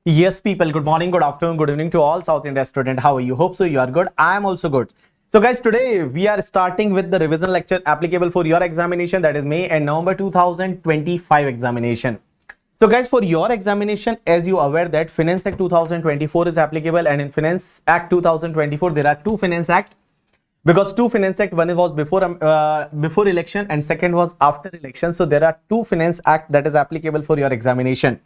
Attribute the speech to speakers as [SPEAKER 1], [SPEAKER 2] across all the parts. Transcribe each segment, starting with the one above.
[SPEAKER 1] Yes, people, good morning, good afternoon, good evening to all South India student. How are you? Hope so you are good. I am also good. So guys, today we are starting with the revision lecture applicable for your examination, that is May and November 2025 examination. So guys, for your examination, as you are aware that Finance Act 2024 is applicable, and in Finance Act 2024 there are two Finance Act, because two Finance Act, one was before election and second was after election. So there are two Finance Act that is applicable for your examination.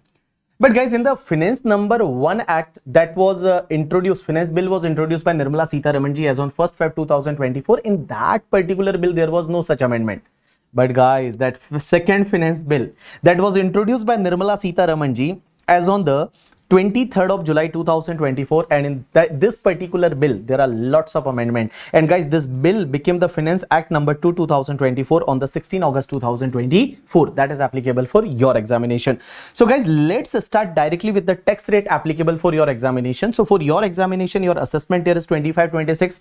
[SPEAKER 1] But guys, in the Finance Number 1 Act that was introduced, Finance Bill was introduced by Nirmala Sitharaman ji as on 1st Feb 2024. In that particular bill, there was no such amendment. But guys, that second Finance Bill that was introduced by Nirmala Sitharaman ji as on the 23rd of July 2024, and in this particular bill there are lots of amendments. And guys, this bill became the Finance Act number 2 2024 on the 16th August 2024. That is applicable for your examination. So guys, let's start directly with the tax rate applicable for your examination. So for your examination, your assessment year is 25-26,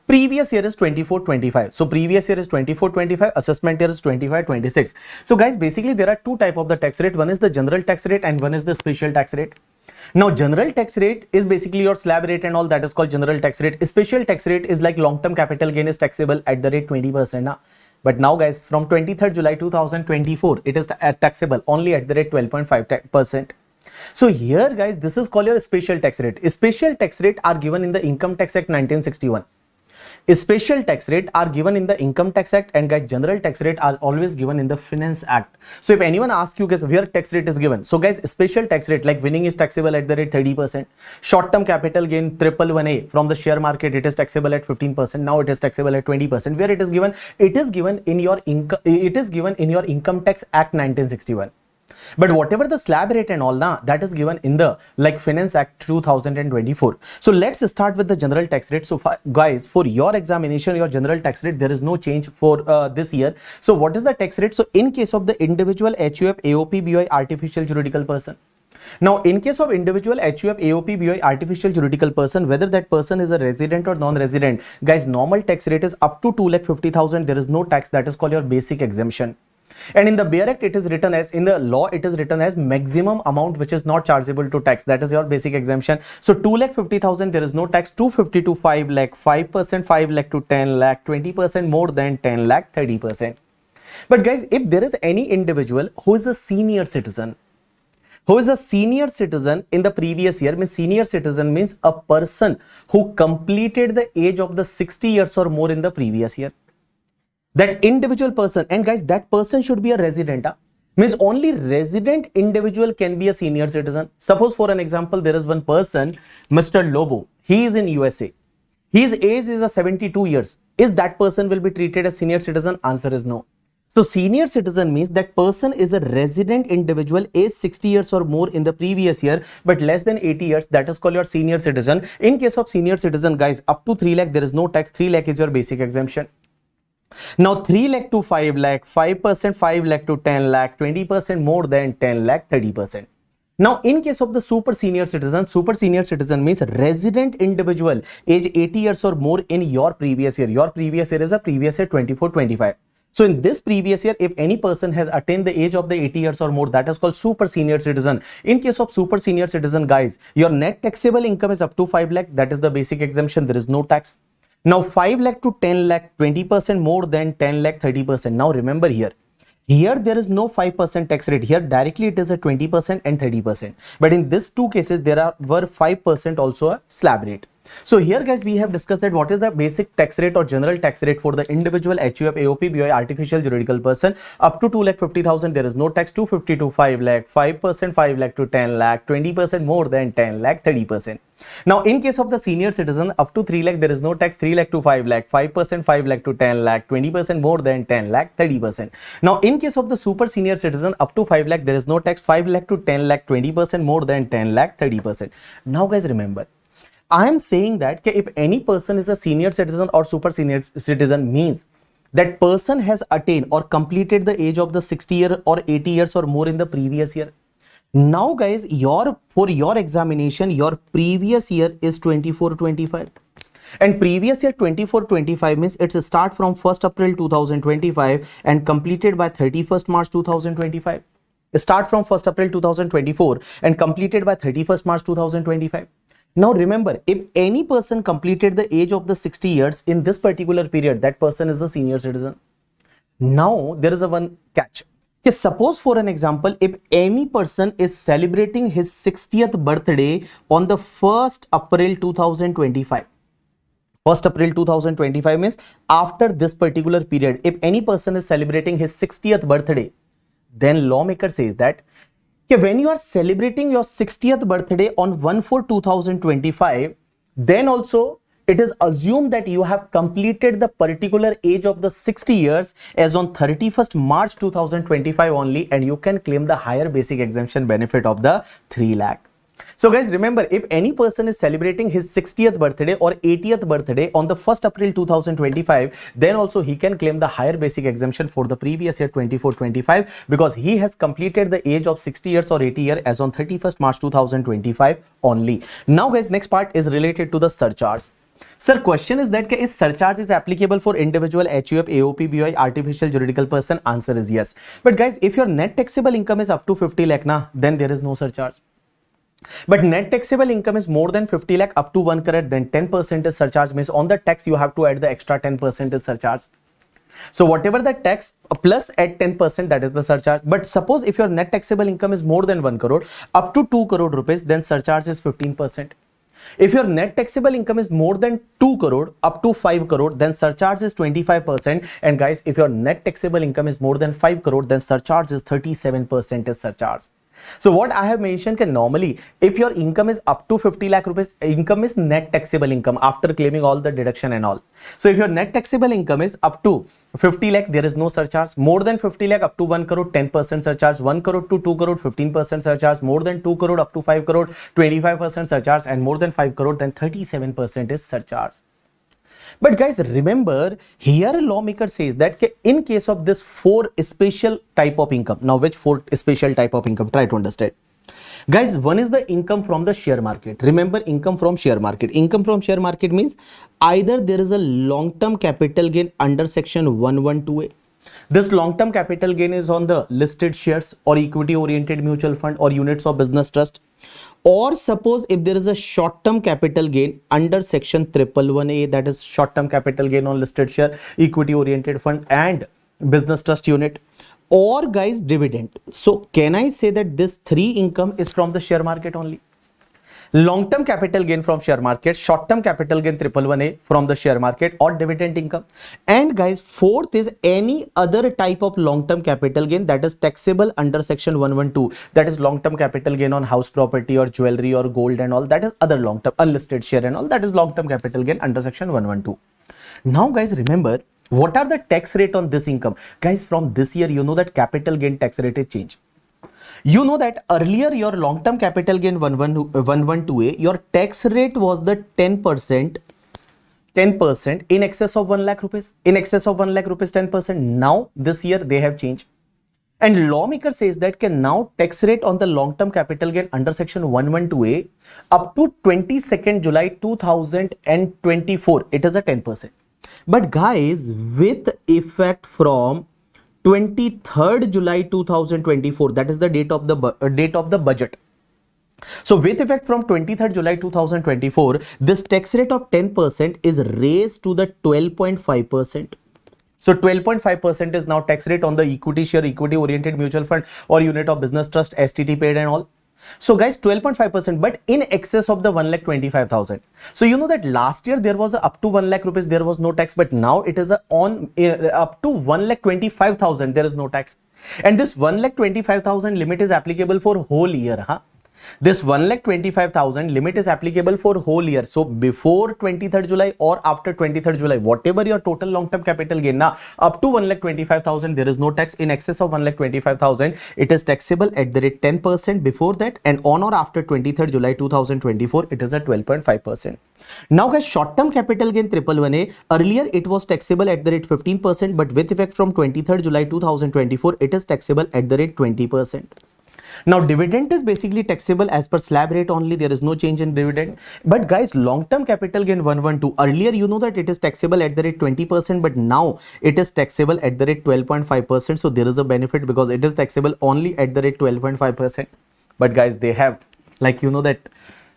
[SPEAKER 1] previous year is 24-25. So previous year is 24-25, assessment year is 25-26. So guys, basically there are two type of the tax rate. One is the general tax rate and one is the special tax rate. Now, general tax rate is basically your slab rate and all, that is called general tax rate. Special tax rate is like long-term capital gain is taxable at the rate 20%. Now. But now guys, from 23rd July 2024, it is taxable only at the rate 12.5%. So here guys, this is called your special tax rate. Special tax rate are given in the Income Tax Act 1961. Special tax rate are given in the Income Tax Act, and guys, general tax rate are always given in the Finance Act. So if anyone asks you guys where tax rate is given, so guys, special tax rate like winning is taxable at the rate 30%, short-term capital gain 111A from the share market, it is taxable at 15%. Now it is taxable at 20%. Where it is given? It is given in your income. It is given in your Income Tax Act 1961. But whatever the slab rate and all now, that is given in the like Finance Act 2024. So let's start with the general tax rate. So guys, for your examination, your general tax rate, there is no change for this year. So what is the tax rate? So in case of the individual HUF, AOP, BOI, artificial juridical person. Now, in case of individual HUF, AOP, BOI, artificial juridical person, whether that person is a resident or non-resident, guys, normal tax rate is up to 2,50,000. There is no tax, that is called your basic exemption. And in the Bare Act, it is written as, in the law, it is written as maximum amount which is not chargeable to tax. That is your basic exemption. So 2,50,000, there is no tax. 250 to 5 lakh, 5%, 5 lakh to 10 lakh, 20% more than 10 lakh, 30%. But guys, if there is any individual who is a senior citizen, in the previous year, means senior citizen means a person who completed the age of the 60 years or more in the previous year. That individual person, and guys, that person should be a resident. Means only resident individual can be a senior citizen. Suppose for an example, there is one person, Mr. Lobo. He is in USA. His age is 72 years. Is that person will be treated as senior citizen? Answer is no. So senior citizen means that person is a resident individual, age 60 years or more in the previous year, but less than 80 years. That is called your senior citizen. In case of senior citizen, guys, up to 3 lakh, there is no tax. 3 lakh is your basic exemption. Now 3 lakh to 5 lakh, 5%, 5 lakh to 10 lakh, 20% more than 10 lakh, 30%. Now in case of the super senior citizen means resident individual, age 80 years or more in your previous year. Your previous year is a previous year 24-25. So in this previous year, if any person has attained the age of the 80 years or more, that is called super senior citizen. In case of super senior citizen, guys, your net taxable income is up to 5 lakh. That is the basic exemption. There is no tax. Now 5 lakh to 10 lakh, 20% more than 10 lakh, 30%. Now remember here there is no 5% tax rate. Here directly it is a 20% and 30%. But in these two cases, were 5% also a slab rate. So here guys, we have discussed that what is the basic tax rate or general tax rate for the individual HUF, AOP, BOI, artificial juridical person. Up to 2,50,000, there is no tax. 250 to 5 lakh, 5%, 5 lakh to 10 lakh, 20% more than 10 lakh, 30%. Now in case of the senior citizen, up to 3 lakh, there is no tax. 3 lakh to 5 lakh, 5%, 5 lakh to 10 lakh, 20% more than 10 lakh, 30%. Now in case of the super senior citizen, up to 5 lakh, there is no tax. 5 lakh to 10 lakh, 20% more than 10 lakh, 30%. Now guys, remember, I am saying that if any person is a senior citizen or super senior citizen, means that person has attained or completed the age of the 60 year or 80 years or more in the previous year. Now guys, for your examination, your previous year is 24-25. And previous year 24-25 means it's start from 1st April 2025 and completed by 31st March 2025. start from 1st April 2024 and completed by 31st March 2025. Now remember, if any person completed the age of the 60 years in this particular period, that person is a senior citizen. Now there is a one catch. Okay, suppose for an example, if any person is celebrating his 60th birthday on the 1st April 2025. 1st April 2025 means after this particular period, if any person is celebrating his 60th birthday, then lawmaker says that when you are celebrating your 60th birthday on 1/4/2025, then also it is assumed that you have completed the particular age of the 60 years as on 31st March 2025 only, and you can claim the higher basic exemption benefit of the 3 lakh. So guys, remember, if any person is celebrating his 60th birthday or 80th birthday on the 1st April 2025, then also he can claim the higher basic exemption for the previous year 24-25 because he has completed the age of 60 years or 80 years as on 31st March 2025 only. Now guys, next part is related to the surcharge. Sir, question is that is surcharge is applicable for individual, HUF, AOP, BOI, artificial juridical person? Answer is yes. But guys, if your net taxable income is up to 50 lakh na, then there is no surcharge. But net taxable income is more than 50 lakh up to 1 crore, then 10% is surcharge, means on the tax you have to add the extra 10% is surcharge. So whatever the tax plus add 10%, that is the surcharge. But suppose if your net taxable income is more than 1 crore up to 2 crore rupees, then surcharge is 15%. If your net taxable income is more than 2 crore up to 5 crore, then surcharge is 25%. And guys, if your net taxable income is more than 5 crore, then surcharge is 37% is surcharge. So what I have mentioned can normally, if your income is up to 50 lakh rupees, income is net taxable income after claiming all the deduction and all. So if your net taxable income is up to 50 lakh, there is no surcharge. More than 50 lakh up to 1 crore, 10% surcharge. 1 crore to 2 crore, 15% surcharge. More than 2 crore up to 5 crore, 25% surcharge. And more than 5 crore, then 37% is surcharge. But guys, remember, here a lawmaker says that in case of this 4 special type of income, now which 4 special type of income? Try to understand. Guys, one is the income from the share market. Remember, income from share market. Income from share market means either there is a long-term capital gain under section 112A. This long-term capital gain is on the listed shares or equity-oriented mutual fund or units of business trust. Or suppose if there is a short-term capital gain under section 111A, that is short-term capital gain on listed share, equity-oriented fund and business trust unit, or guys, dividend. So can I say that this 3 income is from the share market only? Long-term capital gain from share market, short-term capital gain 111A from the share market, or dividend income. And guys, 4th is any other type of long-term capital gain that is taxable under section 112. That is long-term capital gain on house property or jewelry or gold and all. That is other long-term unlisted share and all. That is long-term capital gain under section 112. Now guys, remember, what are the tax rate on this income? Guys, from this year, you know that capital gain tax rate is changed. You know that earlier your long-term capital gain 112A, your tax rate was the 10% in excess of 1 lakh rupees. In excess of 1 lakh rupees, 10%. Now this year they have changed. And lawmaker says that can now tax rate on the long-term capital gain under section 112A up to 22nd July 2024, it is a 10%. But guys, with effect from 23rd July 2024, that is the date of the budget. So with effect from 23rd July 2024, this tax rate of 10% is raised to the 12.5%. So 12.5% is now tax rate on the equity share, equity oriented mutual fund or unit of business trust, STT paid and all. So guys, 12.5%, but in excess of the 1,25,000. So you know that last year there was up to 1 lakh rupees, there was no tax, but now it is up to 1,25,000, there is no tax. And this 1,25,000 limit is applicable for whole year. This 1,25,000 limit is applicable for whole year. So before 23rd July or after 23rd July, whatever your total long-term capital gain now, up to 1,25,000, there is no tax. In excess of 1,25,000, it is taxable at the rate 10% before that, and on or after 23rd July 2024, it is at 12.5%. Now guys, short-term capital gain 111A, earlier it was taxable at the rate 15%, but with effect from 23rd July 2024, it is taxable at the rate 20%. Now dividend is basically taxable as per slab rate only. There is no change in dividend. But guys, long term capital gain 112, earlier you know that it is taxable at the rate 20%, but now it is taxable at the rate 12.5%. so there is a benefit because it is taxable only at the rate 12.5%. but guys, they have, like, you know, that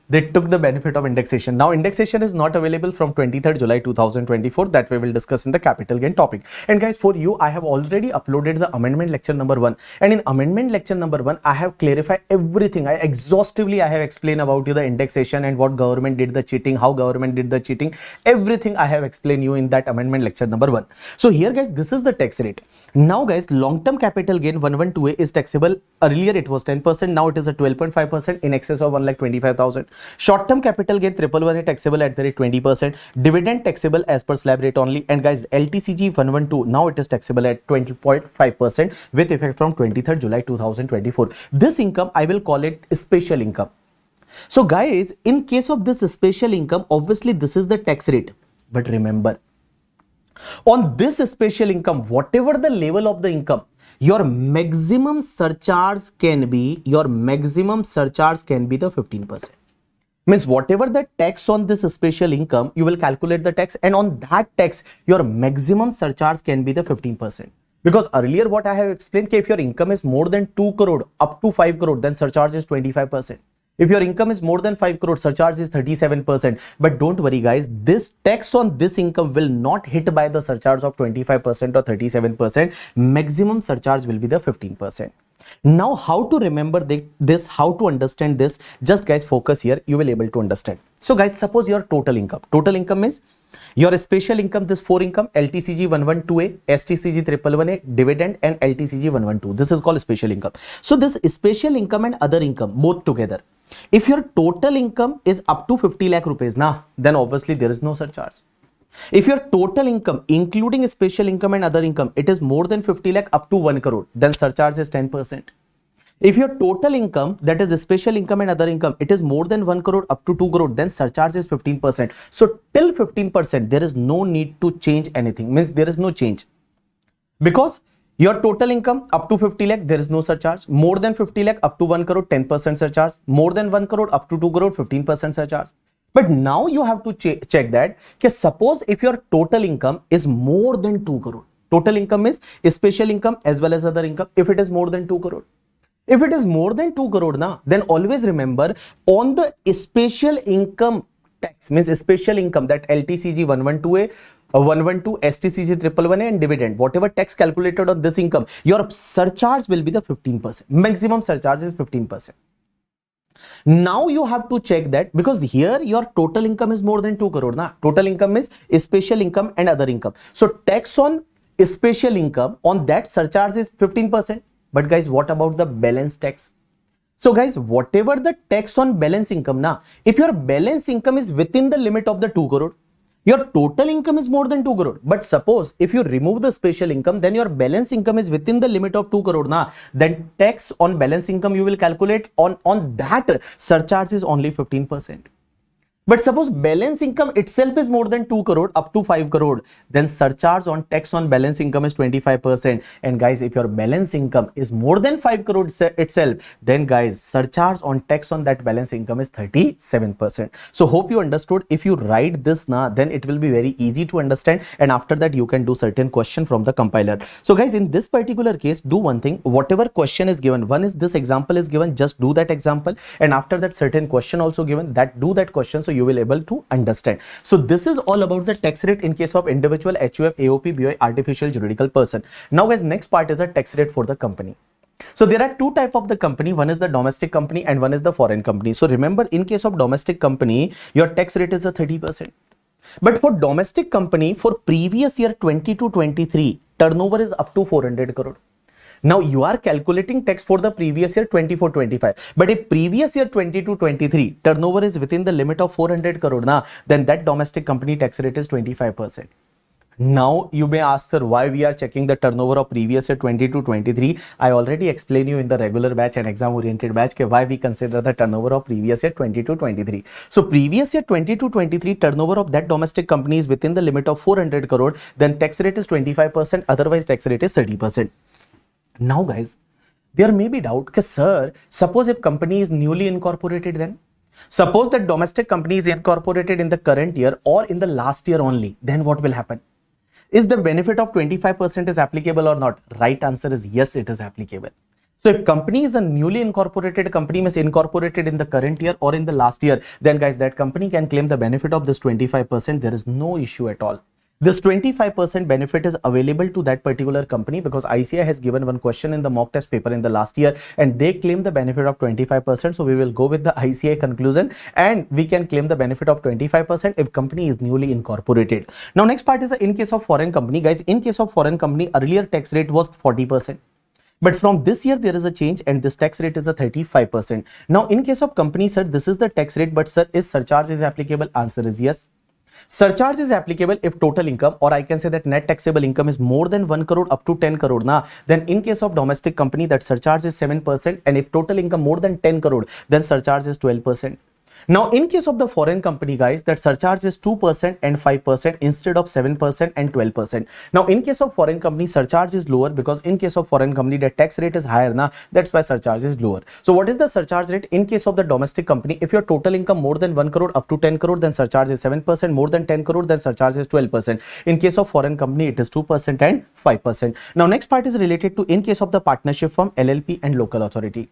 [SPEAKER 1] they took the benefit of indexation. Now indexation is not available from 23rd July 2024. That we will discuss in the capital gain topic. And guys, for you, I have already uploaded the amendment lecture number 1. And in amendment lecture number 1, I have clarified everything. I have explained about you the indexation and what government did the cheating, how government did the cheating. Everything I have explained you in that amendment lecture number 1. So here guys, this is the tax rate. Now guys, long-term capital gain 112A is taxable. Earlier it was 10%. Now it is a 12.5% in excess of 1,25,000. Short-term capital gain 111 is taxable at the rate 20%. Dividend taxable as per slab rate only. And guys, LTCG 112, now it is taxable at 20.5% with effect from 23rd July 2024. This income, I will call it special income. So guys, in case of this special income, obviously this is the tax rate. But remember, on this special income, whatever the level of the income, your maximum surcharge can be the 15%. Means whatever the tax on this special income, you will calculate the tax, and on that tax, your maximum surcharge can be the 15%. Because earlier what I have explained, if your income is more than 2 crore up to 5 crore, then surcharge is 25%. If your income is more than 5 crore, surcharge is 37%. But don't worry guys, this tax on this income will not hit by the surcharge of 25% or 37%. Maximum surcharge will be the 15%. Now, how to remember this, how to understand this? Just guys, focus here, you will able to understand. So guys, suppose your total income is your special income, this 4 income, LTCG 112A, STCG 111A, dividend and LTCG 112. This is called special income. So this special income and other income both together, if your total income is up to 50 lakh rupees, then obviously there is no surcharge. If your total income, including special income and other income, it is more than 50 lakh up to 1 crore, then surcharge is 10%. If your total income, that is special income and other income, it is more than 1 crore up to 2 crore, then surcharge is 15%. So till 15%, there is no need to change anything. Means there is no change. Because your total income up to 50 lakh, there is no surcharge. More than 50 lakh up to 1 crore, 10% surcharge. More than 1 crore up to 2 crore, 15% surcharge. But now you have to check that, suppose if your total income is more than 2 crore, total income is special income as well as other income, if it is more than 2 crore. If it is more than 2 crore, then always remember, on the special income tax, means special income, that LTCG 112A, 112, STCG 111A and dividend, whatever tax calculated on this income, your surcharge will be the 15%. Maximum surcharge is 15%. Now you have to check that, because here your total income is more than 2 crore. Total income is special income and other income. So tax on special income, on that surcharge is 15%. But guys, what about the balance tax? So guys, whatever the tax on balance income, if your balance income is within the limit of the 2 crore, your total income is more than 2 crore. But suppose if you remove the special income, then your balance income is within the limit of 2 crore. Then tax on balance income you will calculate on that surcharge is only 15%. But suppose balance income itself is more than 2 crore up to 5 crore, then surcharge on tax on balance income is 25%. And guys, if your balance income is more than 5 crore itself, then guys, surcharge on tax on that balance income is 37%. So hope you understood. If you write this then it will be very easy to understand. And after that, you can do certain question from the compiler. So guys, in this particular case, do one thing, whatever question is given, one is this example is given, just do that example. And after that, certain question also given, that do that question. So you will able to understand. So this is all about the tax rate in case of individual, HUF, AOP, BOI, artificial juridical person. Now guys, next part is a tax rate for the company. So there are two type of the company. One is the domestic company and one is the foreign company. So remember, in case of domestic company, your tax rate is a 30%. But for domestic company, for previous year 22-23, turnover is up to 400 crore. Now you are calculating tax for the previous year 24-25, but if previous year 22-23 turnover is within the limit of 400 crore, then that domestic company tax rate is 25%. Now you may ask, sir, why we are checking the turnover of previous year 22-23? I already explained you in the regular batch and exam oriented batch why we consider the turnover of previous year 22-23. So previous year 22-23 turnover of that domestic company is within the limit of 400 crore, then tax rate is 25%, otherwise tax rate is 30%. Now guys, There may be doubt, because sir, suppose if company is newly incorporated, then suppose that domestic company is incorporated in the current year or in the last year only, then what will happen? Is the benefit of 25% is applicable or not? Right answer is yes, it is applicable. So if company is a newly incorporated company, means incorporated in the current year or in the last year, then guys, that company can claim the benefit of this 25%. There is no issue at all. This 25% benefit is available to that particular company because ICI has given one question in the mock test paper in the last year and they claim the benefit of 25%. So we will go with the ICI conclusion and we can claim the benefit of 25% if company is newly incorporated. Now next part is in case of foreign company. Guys, in case of foreign company, earlier tax rate was 40%. But from this year, there is a change and this tax rate is a 35%. Now in case of company, sir, this is the tax rate, but sir, is surcharge is applicable? Answer is yes. Surcharge is applicable if total income, or I can say that net taxable income, is more than 1 crore up to 10 crore. Then in case of domestic company, that surcharge is 7%, and if total income more than 10 crore, then surcharge is 12%. Now, in case of the foreign company, guys, that surcharge is 2% and 5% instead of 7% and 12%. Now, in case of foreign company, surcharge is lower because in case of foreign company, the tax rate is higher. That's why surcharge is lower. So, what is the surcharge rate? In case of the domestic company, if your total income more than 1 crore up to 10 crore, then surcharge is 7%. More than 10 crore, then surcharge is 12%. In case of foreign company, it is 2% and 5%. Now, next part is related to in case of the partnership firm, LLP and local authority.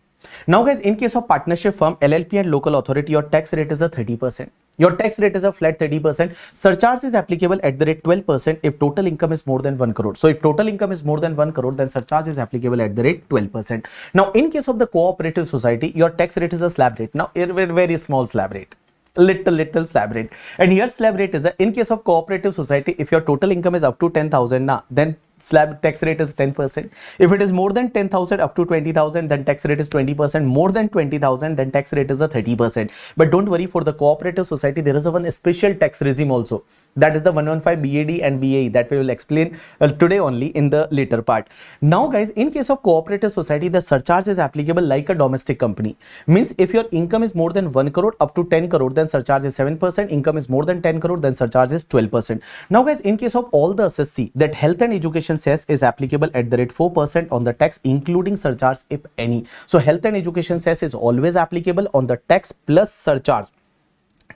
[SPEAKER 1] Now guys, in case of partnership firm, LLP and local authority, your tax rate is a 30%. Your tax rate is a flat 30%. Surcharge is applicable at the rate 12% if total income is more than 1 crore. So if total income is more than 1 crore, then surcharge is applicable at the rate 12%. Now in case of the cooperative society, your tax rate is a slab rate. Now a very small slab rate. Little slab rate. And here slab rate is in case of cooperative society, if your total income is up to 10,000, then slab tax rate is 10%. If it is more than 10,000 up to 20,000, then tax rate is 20%. More than 20,000, then tax rate is a 30%. But don't worry, for the cooperative society, there is a one special tax regime also. That is the 115 BAD and BAE that we will explain today only in the later part. Now guys, in case of cooperative society, the surcharge is applicable like a domestic company. Means if your income is more than 1 crore up to 10 crore, then surcharge is 7%. Income is more than 10 crore, then surcharge is 12%. Now guys, in case of all the SSC, that health and education cess is applicable at the rate 4% on the tax, including surcharge if any. So health and education cess is always applicable on the tax plus surcharge.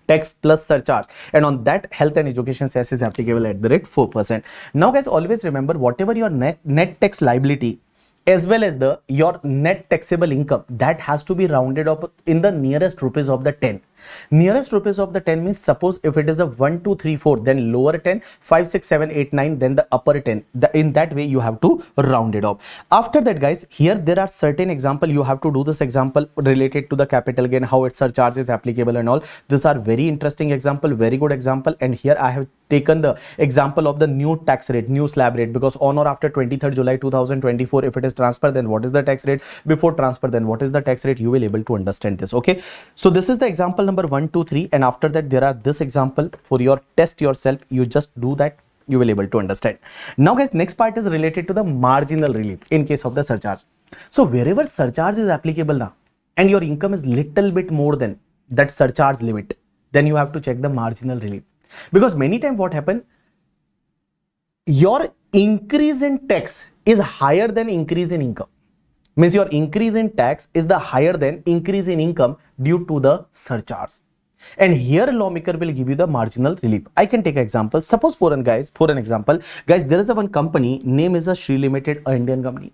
[SPEAKER 1] Tax plus surcharge, and on that health and education cess is applicable at the rate 4%. Now guys, always remember, whatever your net tax liability as well as your net taxable income, that has to be rounded up in the nearest rupees of the 10. Nearest rupees of the 10 means, suppose if it is a 1, 2, 3, 4, then lower 10, 5, 6, 7, 8, 9, then the upper 10. In that way, you have to round it up. After that, guys, here there are certain example. You have to do this example related to the capital gain, how its surcharge is applicable and all. These are very interesting example, very good example. And here I have taken the example of the new tax rate, new slab rate, because on or after 23rd July 2024, if it is transfer, then what is the tax rate? Before transfer, then what is the tax rate? You will able to understand this. Okay, so this is the example number 1, 2, 3, and after that there are this example for your test yourself. You just do that, you will able to understand. Now guys, next part is related to the marginal relief in case of the surcharge. So wherever surcharge is applicable now and your income is little bit more than that surcharge limit, then you have to check the marginal relief. Because many times what happen, your increase in tax is higher than increase in income. Means your increase in tax is the higher than increase in income due to the surcharge. And here lawmaker will give you the marginal relief. I can take an example. Suppose for an example, guys, there is a one company, name is a Sri Limited, an Indian company.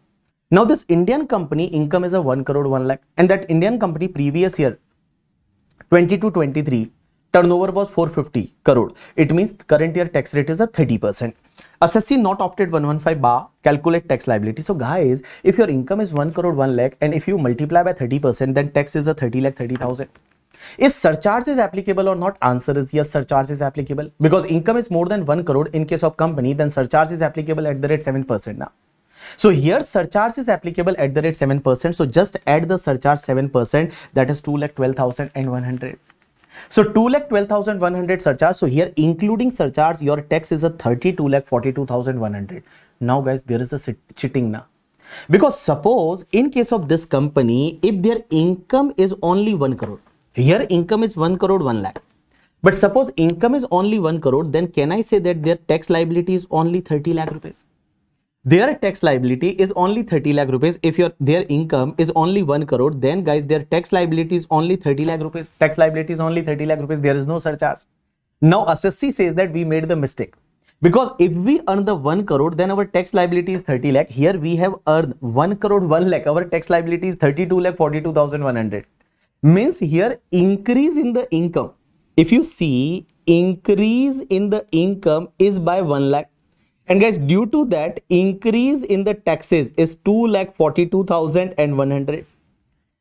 [SPEAKER 1] Now this Indian company income is a 1 crore 1 lakh, and that Indian company previous year 22-23 turnover was 450 crore. It means current year tax rate is a 30%. Assessee not opted 115 bar, calculate tax liability. So guys, if your income is 1 crore 1 lakh and if you multiply by 30%, then tax is a 30 lakh 30,000. Is surcharge is applicable or not? Answer is yes, surcharge is applicable. Because income is more than 1 crore in case of company, then surcharge is applicable at the rate 7% now. So here surcharge is applicable at the rate 7%. So just add the surcharge 7%, that is 2,12,100. So 2,12,100 surcharge. So here including surcharge, your tax is a 32,42,100. Now guys, there is a cheating now. Because suppose in case of this company, if their income is only 1 crore, here income is 1 crore 1 lakh. But suppose income is only 1 crore, then can I say that their tax liability is only 30 lakh rupees? their tax liability is only 30 lakh rupees. If their income is only 1 crore, then guys, their tax liability is only 30 lakh rupees. Tax liability is only 30 lakh rupees. There is no surcharge. Now, assessee says that we made the mistake. Because if we earn the 1 crore, then our tax liability is 30 lakh. Here we have earned 1 crore 1 lakh. Our tax liability is 32 lakh 42,100. Means here increase in the income. If you see, increase in the income is by 1 lakh. And guys, due to that, increase in the taxes is 2,42,100.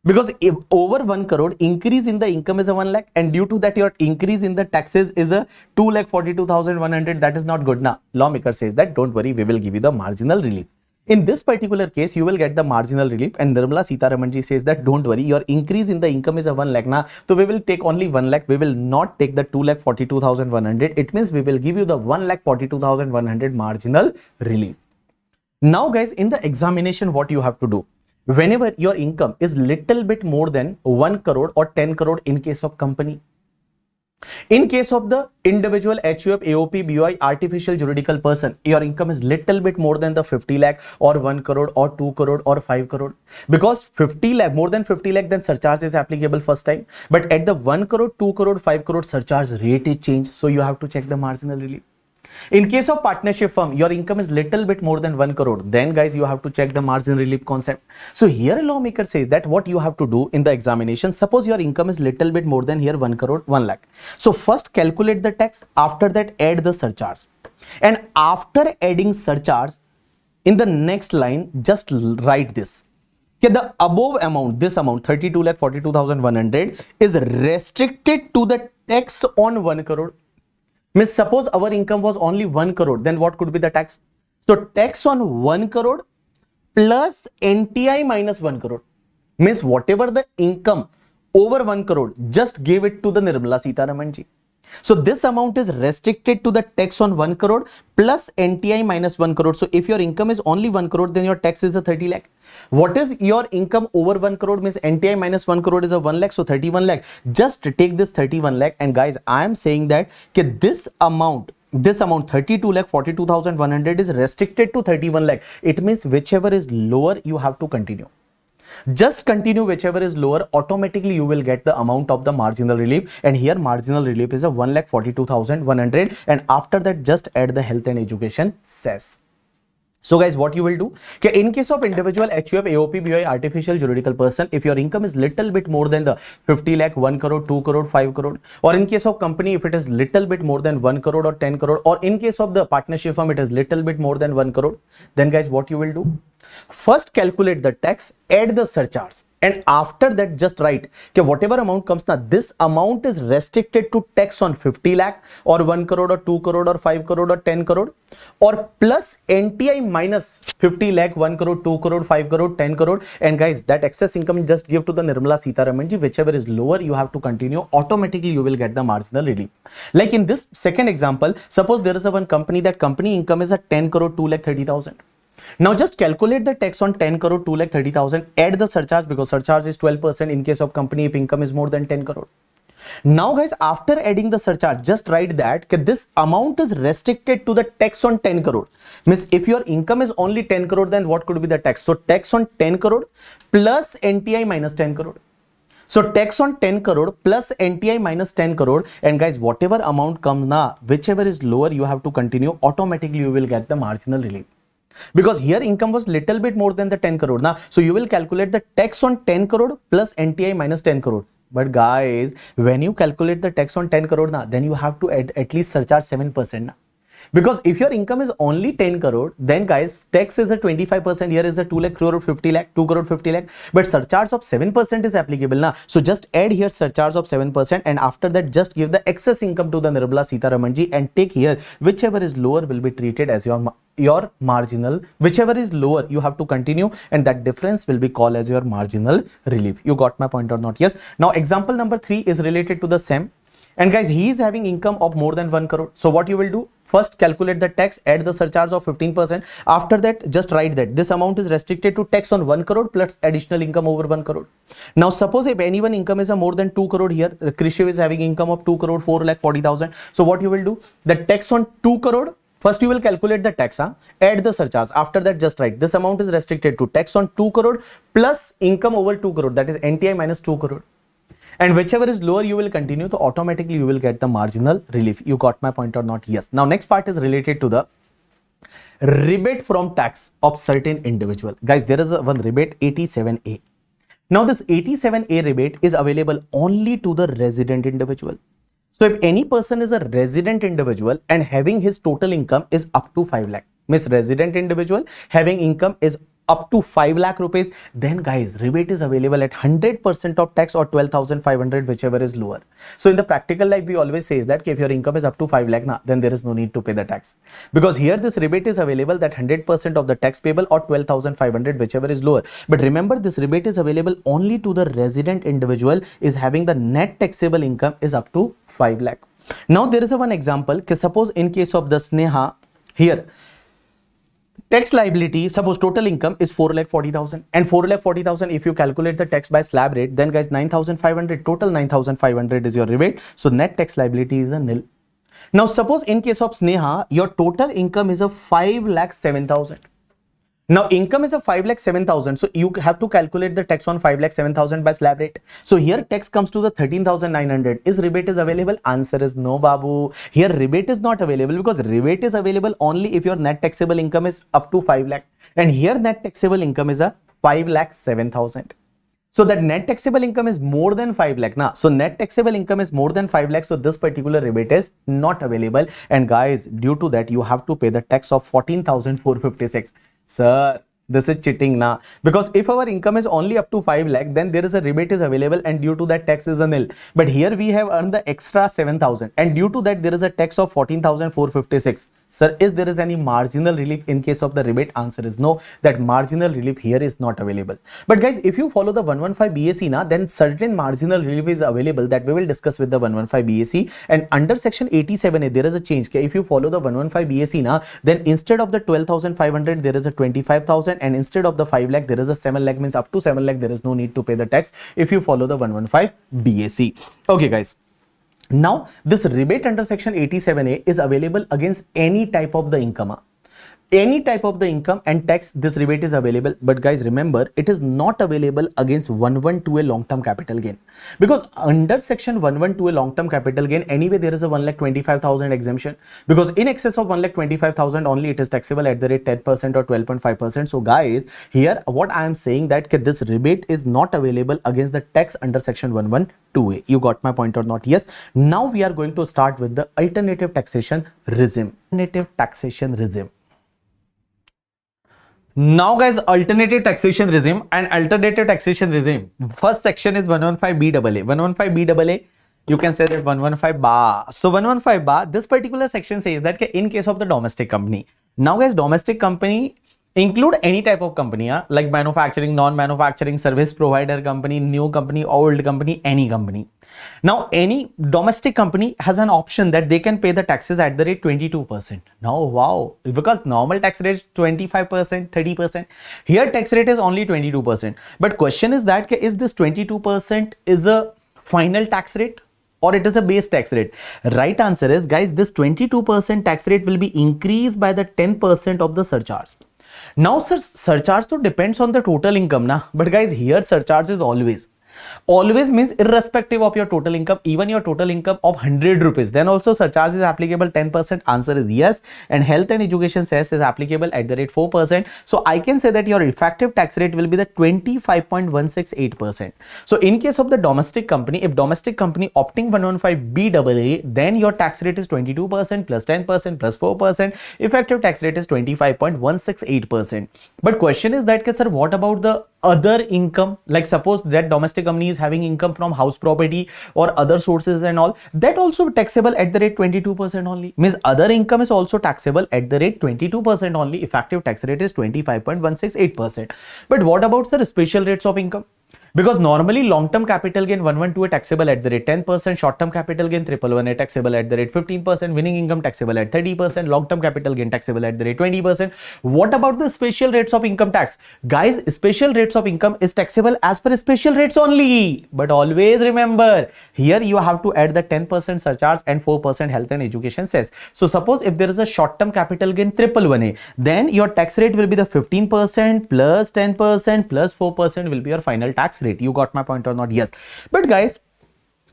[SPEAKER 1] Because if over 1 crore, increase in the income is a 1 lakh, and due to that, your increase in the taxes is a 2,42,100. That is not good. Now, lawmaker says that don't worry, we will give you the marginal relief. In this particular case, you will get the marginal relief, and Nirmala Sitharaman ji says that don't worry, your increase in the income is a 1 lakh na, so we will take only 1 lakh. We will not take the 2,42,100. It means we will give you the 1,42,100 marginal relief. Now, guys, in the examination, what you have to do? Whenever your income is little bit more than 1 crore or 10 crore in case of company. In case of the individual HUF, AOP, BOI, artificial juridical person, your income is little bit more than the 50 lakh or 1 crore or 2 crore or 5 crore. Because 50 lakh, more than 50 lakh, then surcharge is applicable first time. But at the 1 crore, 2 crore, 5 crore, surcharge rate is changed. So you have to check the marginal relief. In case of partnership firm, your income is little bit more than 1 crore. Then guys, you have to check the margin relief concept. So here lawmaker says that what you have to do in the examination, suppose your income is little bit more than here 1 crore, 1 lakh. So first calculate the tax, after that add the surcharge. And after adding surcharge, in the next line, just write this. Okay, the above amount, this amount 32,42,100 is restricted to the tax on 1 crore. Means suppose our income was only 1 crore, then what could be the tax? So tax on 1 crore plus NTI minus 1 crore. Means whatever the income over 1 crore, just give it to the Nirmala Sitharaman ji. So this amount is restricted to the tax on 1 crore plus NTI minus 1 crore. So if your income is only 1 crore, then your tax is a 30 lakh. What is your income over 1 crore? Means NTI minus 1 crore is a 1 lakh. So 31 lakh. Just take this 31 lakh. And guys, I am saying that this amount 32 lakh 42,100 is restricted to 31 lakh. It means whichever is lower, you have to continue. Just continue whichever is lower, automatically you will get the amount of the marginal relief. And here marginal relief is a 1,42,100. And after that, just add the health and education cess. So guys, what you will do? Okay, in case of individual HUF, AOP, BOI, artificial juridical person, if your income is little bit more than the 50 lakh, 1 crore, 2 crore, 5 crore, or in case of company, if it is little bit more than 1 crore or 10 crore, or in case of the partnership firm, it is little bit more than 1 crore, then guys, what you will do? First calculate the tax, add the surcharge, and after that just write okay, whatever amount comes now, this amount is restricted to tax on 50 lakh or 1 crore or 2 crore or 5 crore or 10 crore, or plus NTI minus 50 lakh, 1 crore, 2 crore, 5 crore, 10 crore. And guys, that excess income just give to the Nirmala Sitharaman ji. Whichever is lower, you have to continue. Automatically you will get the marginal relief. Like in this second example, suppose there is a one company, that company income is a 10 crore 2 lakh 30,000. Now just calculate the tax on 10 crore 2 lakh 30,000, add the surcharge, because surcharge is 12% in case of company if income is more than 10 crore. Now guys, after adding the surcharge, just write that this amount is restricted to the tax on 10 crore. Means if your income is only 10 crore, then what could be the tax? So tax on 10 crore plus NTI minus 10 crore. So tax on 10 crore plus NTI minus 10 crore. And guys, whatever amount comes now, whichever is lower, you have to continue. Automatically you will get the marginal relief. Because here income was little bit more than the 10 crore now. So you will calculate the tax on 10 crore plus NTI minus 10 crore. But guys, when you calculate the tax on 10 crore now, then you have to add at least surcharge 7% now. Because if your income is only 10 crore, then guys, tax is a 25%. Here is a 2 lakh crore 50 lakh, 2 crore 50 lakh. But surcharge of 7% is applicable now. So just add here surcharge of 7%. And after that, just give the excess income to the Nirmala Sitharaman ji and take here whichever is lower will be treated as your marginal. Whichever is lower, you have to continue, and that difference will be called as your marginal relief. You got my point or not? Yes. Now example number 3 is related to the same. And guys, he is having income of more than 1 crore. So what you will do? First calculate the tax, add the surcharge of 15%. After that, just write that this amount is restricted to tax on 1 crore plus additional income over 1 crore. Now suppose if anyone income is a more than 2 crore here, Krishiv is having income of 2 crore 4 lakh 40,000. So what you will do? The tax on 2 crore First, you will calculate the tax, add the surcharge. After that, just write this amount is restricted to tax on 2 crore plus income over 2 crore, that is NTI minus 2 crore. And whichever is lower, you will continue, so automatically you will get the marginal relief. You got my point or not? Yes. Now, next part is related to the rebate from tax of certain individual. Guys, there is one rebate 87A. Now, this 87A rebate is available only to the resident individual. So if any person is a resident individual and having his total income is up to 5 lakh, means resident individual having income is up to 5 lakh rupees, then guys, rebate is available at 100% of tax or 12,500, whichever is lower. So in the practical life, we always say that if your income is up to 5 lakh, then there is no need to pay the tax. Because here this rebate is available that 100% of the tax payable or 12,500, whichever is lower. But remember, this rebate is available only to the resident individual is having the net taxable income is up to 5 lakh. Now there is a one example, suppose in case of the Sneha, here tax liability, suppose total income is 4,40,000 and 4,40,000, if you calculate the tax by slab rate, then guys 9,500, total 9,500 is your rebate. So net tax liability is a nil. Now suppose in case of Sneha, your total income is a 5,07,000. Now income is a 5,07,000. So you have to calculate the tax on 5,07,000 by slab rate. So here tax comes to the 13,900. Is rebate is available? Answer is no, babu. Here rebate is not available because rebate is available only if your net taxable income is up to 5 lakh. And here net taxable income is a 5,07,000. So that net taxable income is more than 5 lakh. Nah. So net taxable income is more than 5 lakh. So this particular rebate is not available. And guys, due to that, you have to pay the tax of 14,456. Sir, this is cheating now, because if our income is only up to 5 lakh, then there is a rebate is available and due to that tax is a nil. But here we have earned the extra 7,000 and due to that there is a tax of 14,456. Sir, is there is any marginal relief in case of the rebate? Answer is no, that marginal relief here is not available. But guys, if you follow the 115 BAC now, then certain marginal relief is available that we will discuss with the 115 BAC. And under section 87A, there is a change. If you follow the 115 BAC now, then instead of the 12,500, there is a 25,000 and instead of the 5 lakh, there is a 7 lakh, means up to 7 lakh, there is no need to pay the tax if you follow the 115 BAC. Okay guys. Now, this rebate under section 87A is available against any type of the income. Any type of the income and tax, this rebate is available. But guys, remember, it is not available against 112A long-term capital gain. Because under section 112A long-term capital gain, anyway, there is a 1,25,000 exemption. Because in excess of 1,25,000 only, it is taxable at the rate 10% or 12.5%. So guys, here what I am saying that this rebate is not available against the tax under section 112A. You got my point or not? Yes. Now we are going to start with the alternative taxation regime. Alternative taxation regime. Now guys, alternative taxation regime and alternative taxation regime. First section is 115BAA. 115BAA, you can say that 115BA. So 115BA, this particular section says that in case of the domestic company. Now guys, domestic company include any type of company, like manufacturing, non-manufacturing, service provider company, new company, old company, any company. Now, any domestic company has an option that they can pay the taxes at the rate 22%. Now, wow, because normal tax rate is 25%, 30%. Here, tax rate is only 22%. But question is that, is this 22% is a final tax rate? Or it is a base tax rate? Right answer is, guys, this 22% tax rate will be increased by the 10% of the surcharge. Now, sir, surcharge to depends on the total income, na? But guys, here surcharge is always means irrespective of your total income, even your total income of 100 rupees, then also surcharge is applicable 10%. Answer is yes. And health and education cess is applicable at the rate 4%. So I can say that your effective tax rate will be the 25.168%. So in case of the domestic company, if domestic company opting 115BAA, then your tax rate is 22% plus 10% plus 4%. Effective tax rate is 25.168%. But question is that, sir, what about the other income? Like suppose that domestic company is having income from house property or other sources and all, that also taxable at the rate 22% only. Means other income is also taxable at the rate 22% only. Effective tax rate is 25.168%. But what about the special rates of income? Because normally long-term capital gain 112 taxable at the rate 10%, short-term capital gain 111 taxable at the rate 15%, winning income taxable at 30%, long-term capital gain taxable at the rate 20%. What about the special rates of income tax? Guys, special rates of income is taxable as per special rates only. But always remember, here you have to add the 10% surcharge and 4% health and education cess. So suppose if there is a short-term capital gain 111, then your tax rate will be the 15% plus 10% plus 4% will be your final tax rate. You got my point or not? Yes. But guys,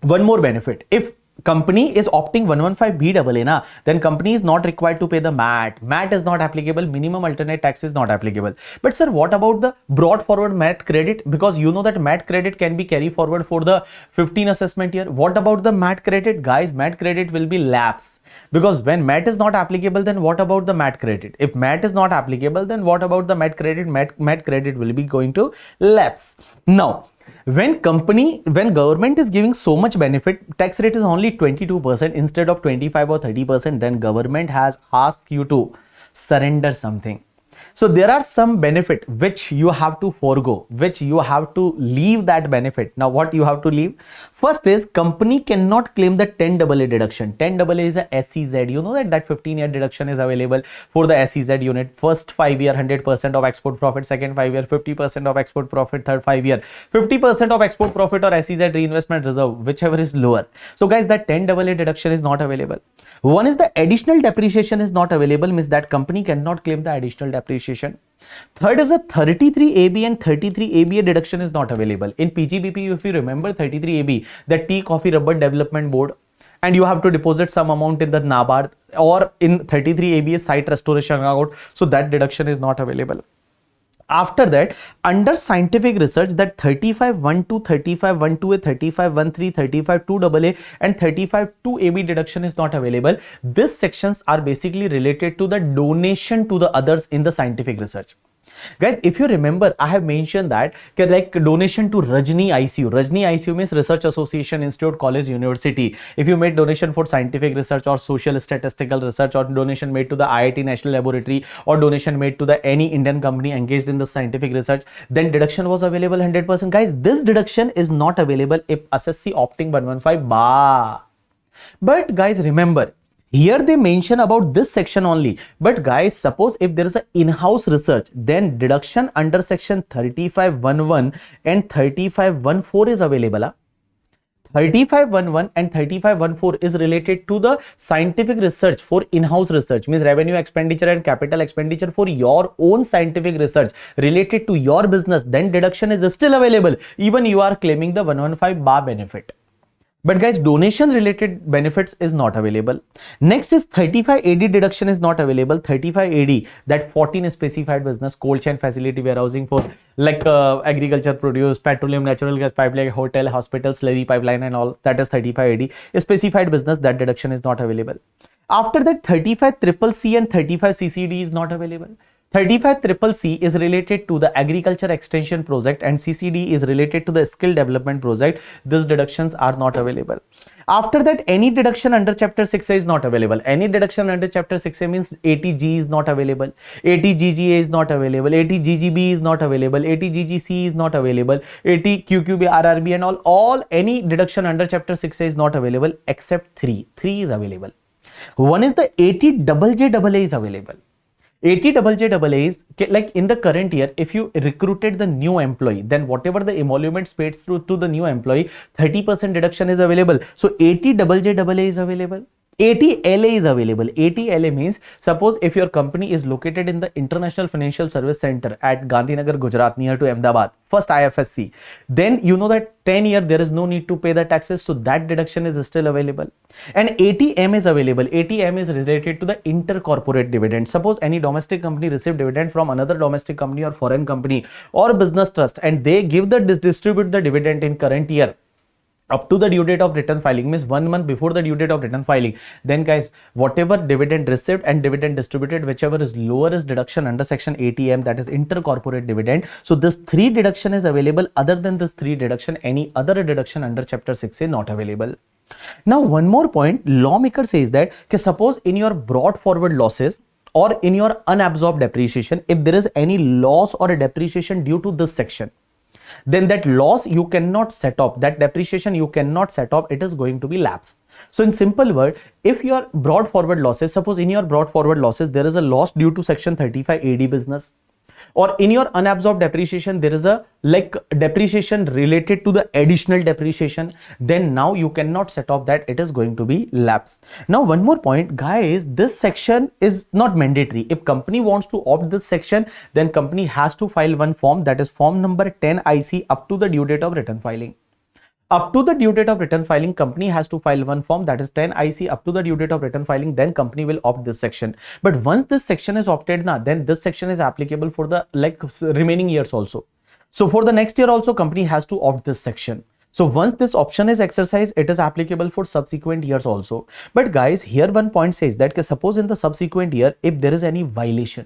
[SPEAKER 1] one more benefit. If company is opting 115BAA, then company is not required to pay the MAT. MAT is not applicable. Minimum alternate tax is not applicable. But sir, what about the brought forward MAT credit? Because you know that MAT credit can be carried forward for the 15 assessment year. What about the MAT credit? Guys, MAT credit will be lapse. Because when MAT is not applicable, then what about the MAT credit? If MAT is not applicable, then what about the MAT credit? MAT credit will be going to lapse. Now, when government is giving so much benefit, tax rate is only 22% instead of 25 or 30%, then government has asked you to surrender something. So there are some benefit which you have to forego, which you have to leave that benefit. Now what you have to leave? First is company cannot claim the 10AA deduction. 10AA is a SEZ. You know that 15-year deduction is available for the SEZ unit. First 5 year 100% of export profit, second 5 year 50% of export profit, third 5 year 50% of export profit or SEZ reinvestment reserve, whichever is lower. So guys, that 10AA deduction is not available. One is the additional depreciation is not available, means that company cannot claim the additional depreciation. Third is a 33AB and 33ABA deduction is not available. In PGBP, if you remember 33AB, the Tea Coffee Rubber Development Board, and you have to deposit some amount in the NABARD, or in 33ABA site restoration account, so that deduction is not available. After that, under scientific research, that 35(1)(2), 35(1)(2)A, 35(1)(3), 35(2)AA and 35(2)AB deduction is not available. These sections are basically related to the donation to the others in the scientific research. Guys, if you remember, I have mentioned that like donation to Rajni ICU. Rajni ICU means Research Association, Institute, College, University. If you made donation for scientific research or social statistical research, or donation made to the IIT National Laboratory, or donation made to the any Indian company engaged in the scientific research, then deduction was available 100%. Guys, this deduction is not available if SSC opting 115BA. But guys, remember, here they mention about this section only. But guys, suppose if there is an in-house research, then deduction under section 35(1)(1) and 35(1)(4) is available. 35(1)(1) and 35(1)(4) is related to the scientific research for in-house research, means revenue expenditure and capital expenditure for your own scientific research related to your business. Then deduction is still available, even you are claiming the 115BA benefit. But guys, donation related benefits is not available. Next is 35AD deduction is not available. 35AD, that 14 specified business, cold chain facility warehousing for like agriculture produce, petroleum, natural gas pipeline, hotel, hospital, slurry pipeline and all, that is 35AD. Specified business, that deduction is not available. After that, 35CCC and 35CCD is not available. 35CCC is related to the agriculture extension project and CCD is related to the skill development project. These deductions are not available. After that, any deduction under chapter 6A is not available. Any deduction under chapter 6A means 80G is not available, 80GGA is not available, 80GGB is not available, 80GGC is not available, 80QQB, RRB and all any deduction under chapter 6A is not available except 3 is available. One is the 80JJAA is available. 80JJAA is like in the current year, if you recruited the new employee, then whatever the emoluments paid through to the new employee, 30% deduction is available. So 80JJAA is available. 80LA is available. 80LA means, suppose if your company is located in the International Financial Service Center at Gandhinagar, Gujarat, near to Ahmedabad, first IFSC, then you know that 10 year there is no need to pay the taxes, so that deduction is still available. And 80M is available. 80M is related to the intercorporate dividend. Suppose any domestic company received dividend from another domestic company or foreign company or business trust, and they give the distribute the dividend in current year up to the due date of return filing, means 1 month before the due date of return filing, then guys, whatever dividend received and dividend distributed, whichever is lower is deduction under section 80M, that is intercorporate dividend. So this 3 deduction is available. Other than this 3 deduction, any other deduction under chapter 6 is not available. Now one more point, lawmaker says that suppose in your brought forward losses or in your unabsorbed depreciation, if there is any loss or a depreciation due to this section, then that loss you cannot set off, that depreciation you cannot set off, it is going to be lapse. So in simple word, if your brought forward losses, suppose in your brought forward losses there is a loss due to section 35 AD business, or in your unabsorbed depreciation there is a like depreciation related to the additional depreciation, then now you cannot set off that, it is going to be lapse. Now one more point guys, this section is not mandatory. If company wants to opt this section, then company has to file one form, that is form number 10 IC up to the due date of return filing. Up to the due date of return filing, company has to file one form, that is 10 IC up to the due date of return filing, then company will opt this section. But once this section is opted now, then this section is applicable for the like remaining years also. So for the next year also company has to opt this section. So once this option is exercised, it is applicable for subsequent years also. But guys, here one point says that suppose in the subsequent year, if there is any violation,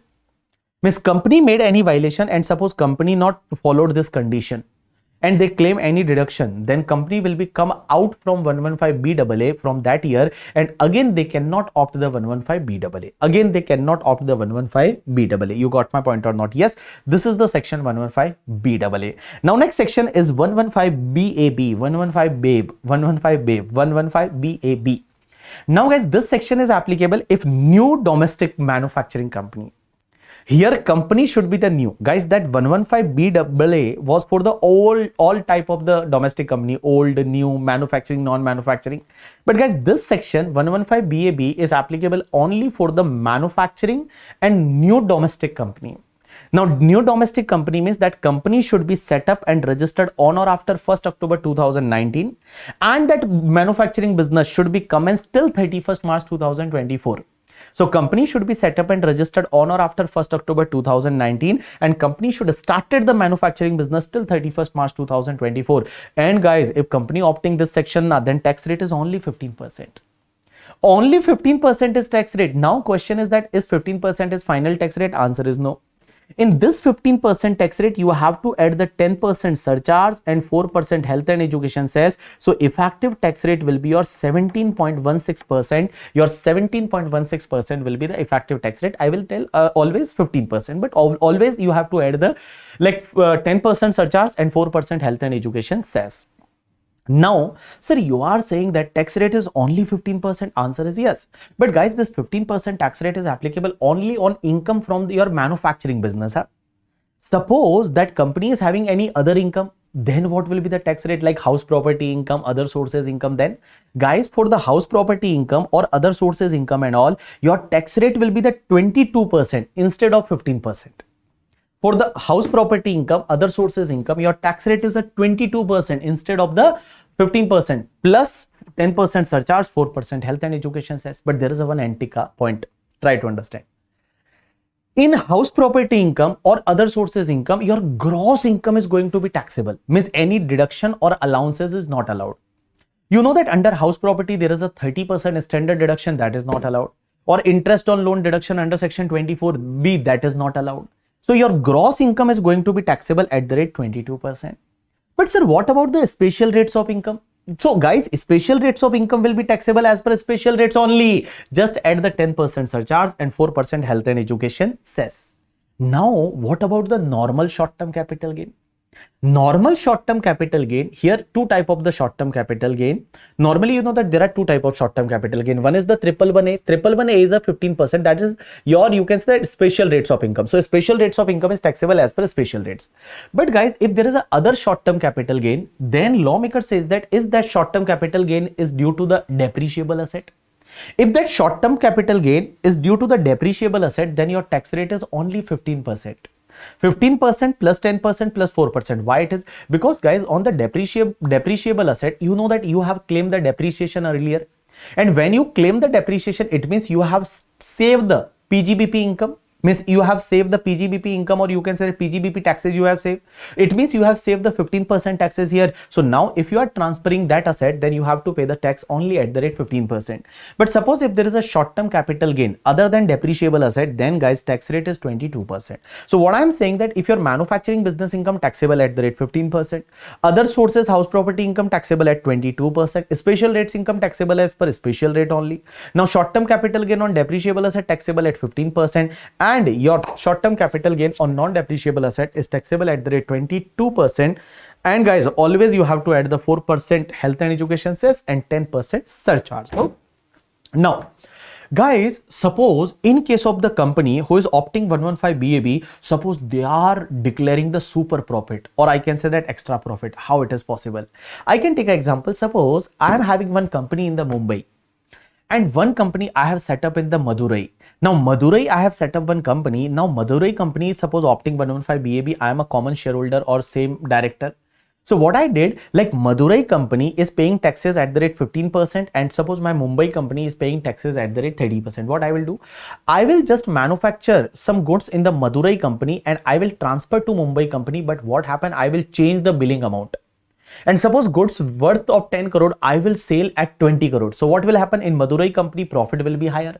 [SPEAKER 1] means company made any violation and suppose company not followed this condition, and they claim any deduction, then company will be come out from 115BAA from that year, and again they cannot opt the 115BAA. Again they cannot opt the 115BAA. You got my point or not? Yes, this is the section 115BAA. Now next section is 115BAB, 115BAB, 115BAB, 115BAB. Now guys, this section is applicable if new domestic manufacturing company. Here company should be the new. Guys, that 115BAA was for the all type of the domestic company, old, new, manufacturing, non-manufacturing. But guys, this section 115BAB is applicable only for the manufacturing and new domestic company. Now, new domestic company means that company should be set up and registered on or after 1st October 2019, and that manufacturing business should be commenced till 31st March 2024. So company should be set up and registered on or after 1st October 2019, and company should have started the manufacturing business till 31st March 2024. And guys, if company opting this section now, then tax rate is only 15%. Only 15% is tax rate. Now question is that is 15% is final tax rate? Answer is no. In this 15% tax rate, you have to add the 10% surcharge and 4% health and education cess. So effective tax rate will be your 17.16%. Your 17.16% will be the effective tax rate. I will tell always 15%, but always you have to add the like 10% surcharge and 4% health and education cess. Now, sir, you are saying that tax rate is only 15%. Answer is yes. But guys, this 15% tax rate is applicable only on income from your manufacturing business. Huh? Suppose that company is having any other income, then what will be the tax rate, like house property income, other sources income? Then guys, for the house property income or other sources income and all, your tax rate will be the 22% instead of 15%. For the house property income, other sources income, your tax rate is at 22% instead of the 15% plus 10% surcharge, 4% health and education cess. But there is a one antica point. Try to understand. In house property income or other sources income, your gross income is going to be taxable. Means any deduction or allowances is not allowed. You know that under house property, there is a 30% standard deduction that is not allowed. Or interest on loan deduction under section 24B, that is not allowed. So your gross income is going to be taxable at the rate 22%. But sir, what about the special rates of income? So guys, special rates of income will be taxable as per special rates only. Just add the 10% surcharge and 4% health and education cess. Now, what about the normal short-term capital gain? Normal short-term capital gain, here two type of the short-term capital gain. Normally, you know that there are two type of short-term capital gain. One is the 111A. 111A is a 15%. That is your, you can say, special rates of income. So special rates of income is taxable as per special rates. But guys, if there is a other short-term capital gain, then lawmaker says that is that short-term capital gain is due to the depreciable asset. If that short-term capital gain is due to the depreciable asset, then your tax rate is only 15%. 15% plus 10% plus 4%. Why it is? Because guys, on the depreciable asset, you know that you have claimed the depreciation earlier. And when you claim the depreciation, it means you have saved the PGBP income. Means you have saved the PGBP income, or you can say PGBP taxes you have saved. It means you have saved the 15% taxes here. So now if you are transferring that asset, then you have to pay the tax only at the rate 15%. But suppose if there is a short-term capital gain other than depreciable asset, then guys, tax rate is 22%. So what I am saying that if your manufacturing business income taxable at the rate 15%, other sources house property income taxable at 22%, special rates income taxable as per special rate only. Now short-term capital gain on depreciable asset taxable at 15%, and your short-term capital gain on non-depreciable asset is taxable at the rate 22%. And guys, always you have to add the 4% health and education cess and 10% surcharge. Now, guys, suppose in case of the company who is opting 115 BAB, suppose they are declaring the super profit, or I can say that extra profit. How it is possible? I can take an example. Suppose I am having one company in the Mumbai and one company I have set up in the Madurai. Now Madurai, I have set up one company. Now Madurai company is suppose opting 115 BAB. I am a common shareholder or same director. So what I did, like Madurai company is paying taxes at the rate 15%, and suppose my Mumbai company is paying taxes at the rate 30%. What I will do, I will just manufacture some goods in the Madurai company and I will transfer to Mumbai company. But what happened, I will change the billing amount. And suppose goods worth of 10 crore, I will sell at 20 crore. So what will happen in Madurai company, profit will be higher.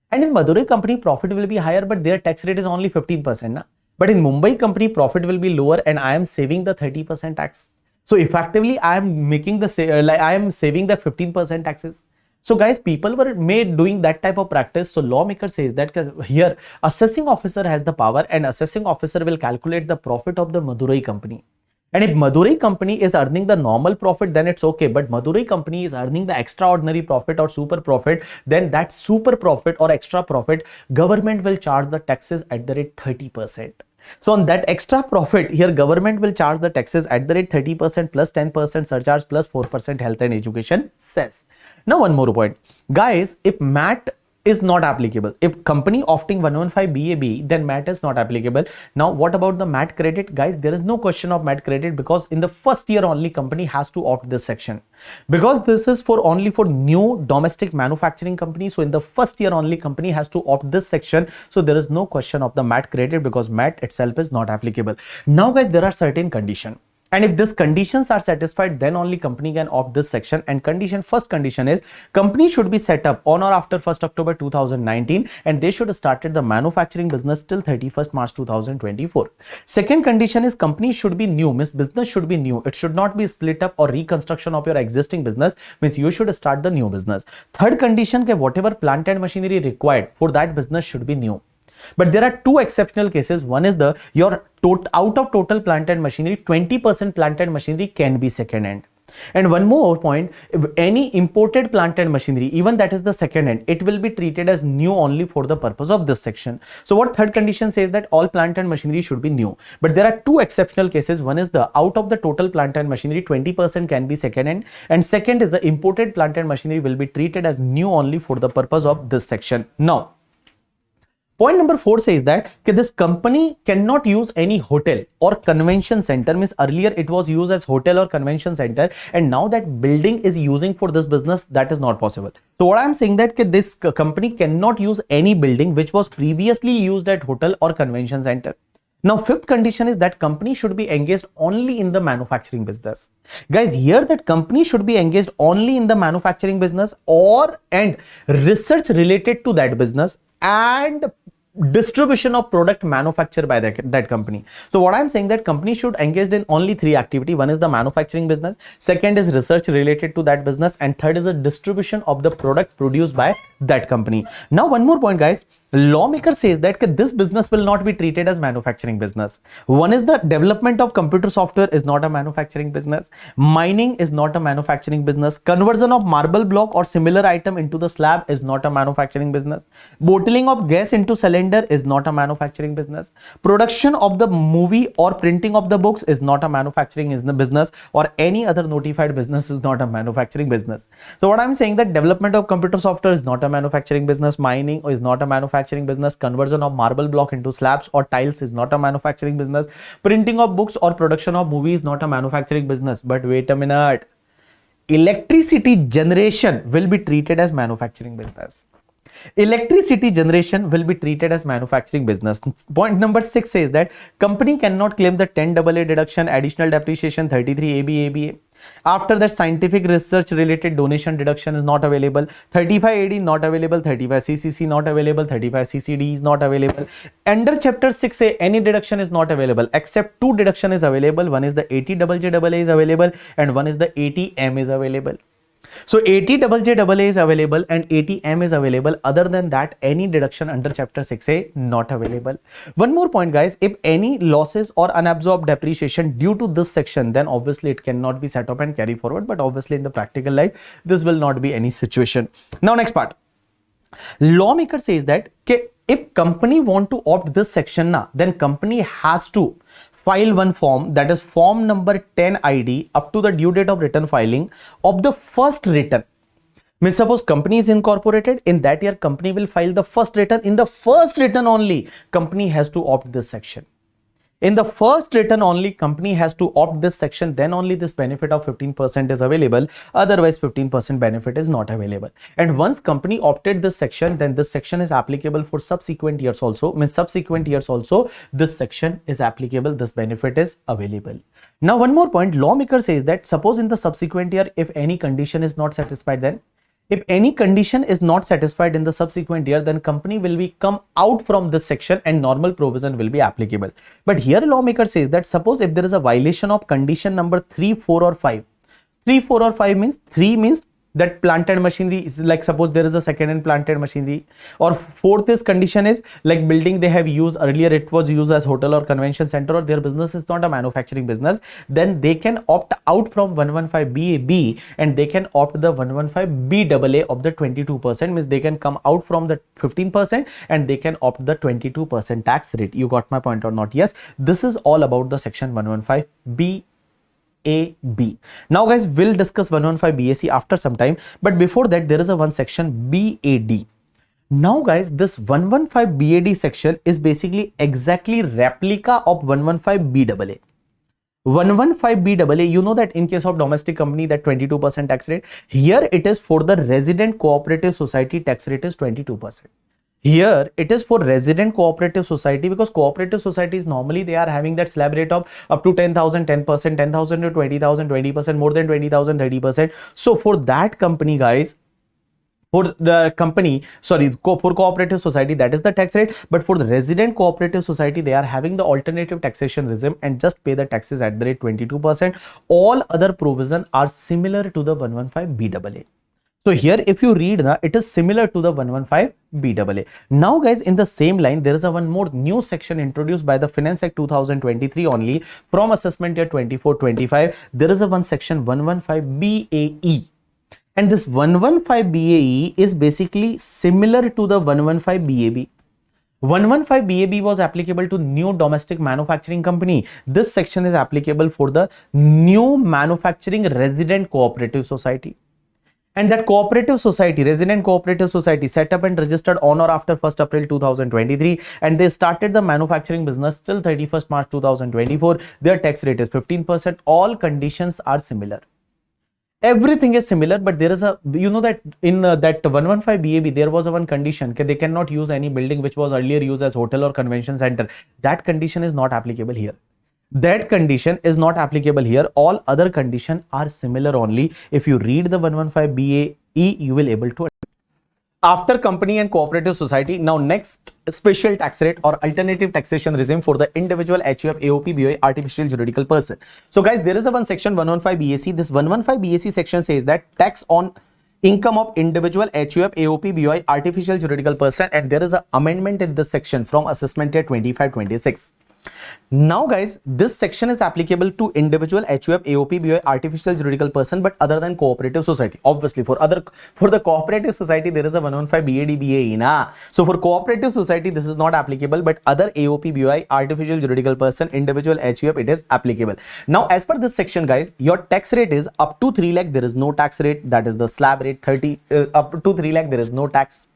[SPEAKER 1] And in Madurai company, profit will be higher, but their tax rate is only 15%. Na? But in Mumbai company, profit will be lower and I am saving the 30% tax. So effectively, I am making the I am saving the 15% taxes. So guys, people were made doing that type of practice. So lawmaker says that here assessing officer has the power, and assessing officer will calculate the profit of the Madurai company. And if Madurai company is earning the normal profit, then it's okay. But Madurai company is earning the extraordinary profit or super profit, then that super profit or extra profit, government will charge the taxes at the rate 30%. So on that extra profit, here government will charge the taxes at the rate 30% plus 10% surcharge plus 4% health and education cess. Now one more point. Guys, if MAT is not applicable, if company opting 115 BAB, then MAT is not applicable. Now what about the MAT credit? Guys, there is no question of MAT credit, because in the first year only company has to opt this section, because this is for only for new domestic manufacturing companies. So in the first year only company has to opt this section. So there is no question of the MAT credit, because MAT itself is not applicable. Now guys, there are certain conditions. And if these conditions are satisfied, then only company can opt this section. And first condition is company should be set up on or after 1st October 2019, and they should have started the manufacturing business till 31st March 2024. Second condition is company should be new, means business should be new. It should not be split up or reconstruction of your existing business, means you should start the new business. Third condition, whatever plant and machinery required for that business should be new. But there are two exceptional cases. One is out of total plant and machinery, 20% plant and machinery can be second hand. And one more point, if any imported plant and machinery, even that is the second hand, it will be treated as new only for the purpose of this section. So what third condition says, that all plant and machinery should be new. But there are two exceptional cases. One is out of the total plant and machinery, 20% can be second hand. And second is the imported plant and machinery will be treated as new only for the purpose of this section. Now, point number 4 says that this company cannot use any hotel or convention center. Means earlier it was used as hotel or convention center, and now that building is using for this business, that is not possible. So what I am saying that this company cannot use any building which was previously used at hotel or convention center. Now, fifth condition is that company should be engaged only in the manufacturing business. Guys, here that company should be engaged only in the manufacturing business and research related to that business and distribution of product manufactured by that company. So what I'm saying that company should engage in only three activity. One is the manufacturing business, second is research related to that business, and third is the distribution of the product produced by that company. Now one more point, guys. Lawmaker says that this business will not be treated as manufacturing business. One is the development of computer software is not a manufacturing business. Mining is not a manufacturing business. Conversion of marble block or similar item into the slab is not a manufacturing business. Bottling of gas into cylinder is not a manufacturing business. Production of the movie or printing of the books is not a manufacturing business, or any other notified business is not a manufacturing business. So what I'm saying that development of computer software is not a manufacturing business. Mining is not a manufacturing business. Conversion of marble block into slabs or tiles is not a manufacturing business. Printing of books or production of movies is not a manufacturing business. But wait a minute, electricity generation will be treated as manufacturing business. Electricity generation will be treated as manufacturing business. Point number 6 says that company cannot claim the 10 AA deduction, additional depreciation, 33 ABA. After that, scientific research related donation deduction is not available. 35 AD not available. 35 CCC not available. 35 CCD is not available. Under chapter 6A, any deduction is not available except two deduction is available. One is the 80 JJAA is available and one is the 80M is available. So 80JJAA is available and 80M is available. Other than that, any deduction under chapter 6A not available. One more point, guys, if any losses or unabsorbed depreciation due to this section, then obviously it cannot be set up and carry forward. But obviously in the practical life, this will not be any situation. Now next part. Lawmaker says that if company want to opt this section na, then company has to file one form, that is form number 10 ID up to the due date of return filing of the first return. Means suppose company is incorporated, in that year company will file the first return. In the first return only, company has to opt this section. In the first return only, company has to opt this section, then only this benefit of 15% is available. Otherwise 15% benefit is not available. And once company opted this section, then this section is applicable for subsequent years also. Means subsequent years also this section is applicable, this benefit is available. Now one more point, lawmaker says that suppose in the subsequent year, if any condition is not satisfied, then if any condition is not satisfied in the subsequent year, then company will be come out from this section and normal provision will be applicable. But here lawmaker says that suppose if there is a violation of condition number 3, 4 or 5. 3, 4 or 5 means 3 means that plant and machinery is like, suppose there is a second hand plant and machinery, or fourth is condition is like building they have used earlier, it was used as hotel or convention center, or their business is not a manufacturing business, then they can opt out from 115BAB and they can opt the 115BAA of the 22%. Means they can come out from the 15% and they can opt the 22% tax rate. You got my point or not? Yes, this is all about the section 115B. AB. Now guys, we'll discuss 115 BAC after some time, but before that there is a one section BAD. Now guys, this 115 BAD section is basically exactly replica of 115 BAA. 115 BAA, you know that in case of domestic company that 22% tax rate, here it is for the resident cooperative society, tax rate is 22%. Here it is for resident cooperative society, because cooperative societies normally they are having that slab rate of up to 10,000 10%, 10,000 to 20,000 20%, more than 20,000 30%. So for that company, guys, for the company, sorry, for cooperative society, that is the tax rate. But for the resident cooperative society, they are having the alternative taxation regime and just pay the taxes at the rate 22%. All other provisions are similar to the 115 BAA. So here if you read, it is similar to the 115 BAA. Now guys, in the same line, there is a one more new section introduced by the Finance Act 2023 only from assessment year 24-25. There is a one section 115 BAE. And this 115 BAE is basically similar to the 115 BAB. 115 BAB was applicable to new domestic manufacturing company. This section is applicable for the new manufacturing resident cooperative society. And that cooperative society, resident cooperative society, set up and registered on or after 1st April 2023, and they started the manufacturing business till 31st March 2024. Their tax rate is 15%. All conditions are similar. Everything is similar, but there is a, you know that in that 115 BAB, there was a one condition that they cannot use any building which was earlier used as hotel or convention center. That condition is not applicable here. That condition is not applicable here. All other conditions are similar only. If you read the 115 BAE, you will able to. After company and cooperative society, now next special tax rate or alternative taxation regime for the individual HUF, AOP, BOI, artificial juridical person. So guys, there is a one section 115 BAC. This 115 BAC section says that tax on income of individual HUF, AOP, BOI, artificial juridical person, and there is an amendment in this section from assessment year 25-26. Now guys, this section is applicable to individual HUF, AOP, BOI, artificial juridical person, but other than cooperative society. Obviously for the cooperative society there is a 115 BAD BAE na. So for cooperative society this is not applicable, but other AOP, BOI, artificial juridical person, individual HUF, it is applicable. Now as per this section guys, your tax rate is up to 3 lakh, there is no tax rate, that is the slab rate. 30 up to 3 lakh there is no tax.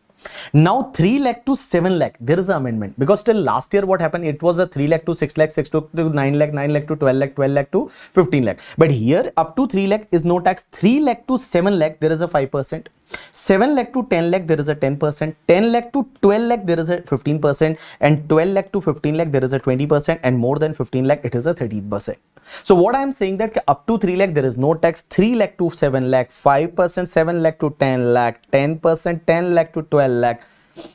[SPEAKER 1] Now 3 lakh to 7 lakh there is an amendment, because till last year what happened, it was a 3 lakh to 6 lakh, 6 to 9 lakh, 9 lakh to 12 lakh, 12 lakh to 15 lakh. But here up to 3 lakh is no tax. 3 lakh to 7 lakh there is a 5%. 7 lakh to 10 lakh there is a 10%. 10 lakh to 12 lakh there is a 15%, and 12 lakh to 15 lakh there is a 20%, and more than 15 lakh it is a 13%. So what I am saying that up to 3 lakh there is no tax. 3 lakh to 7 lakh 5%, 7 lakh to 10 lakh 10%, 10 lakh to 12 lakh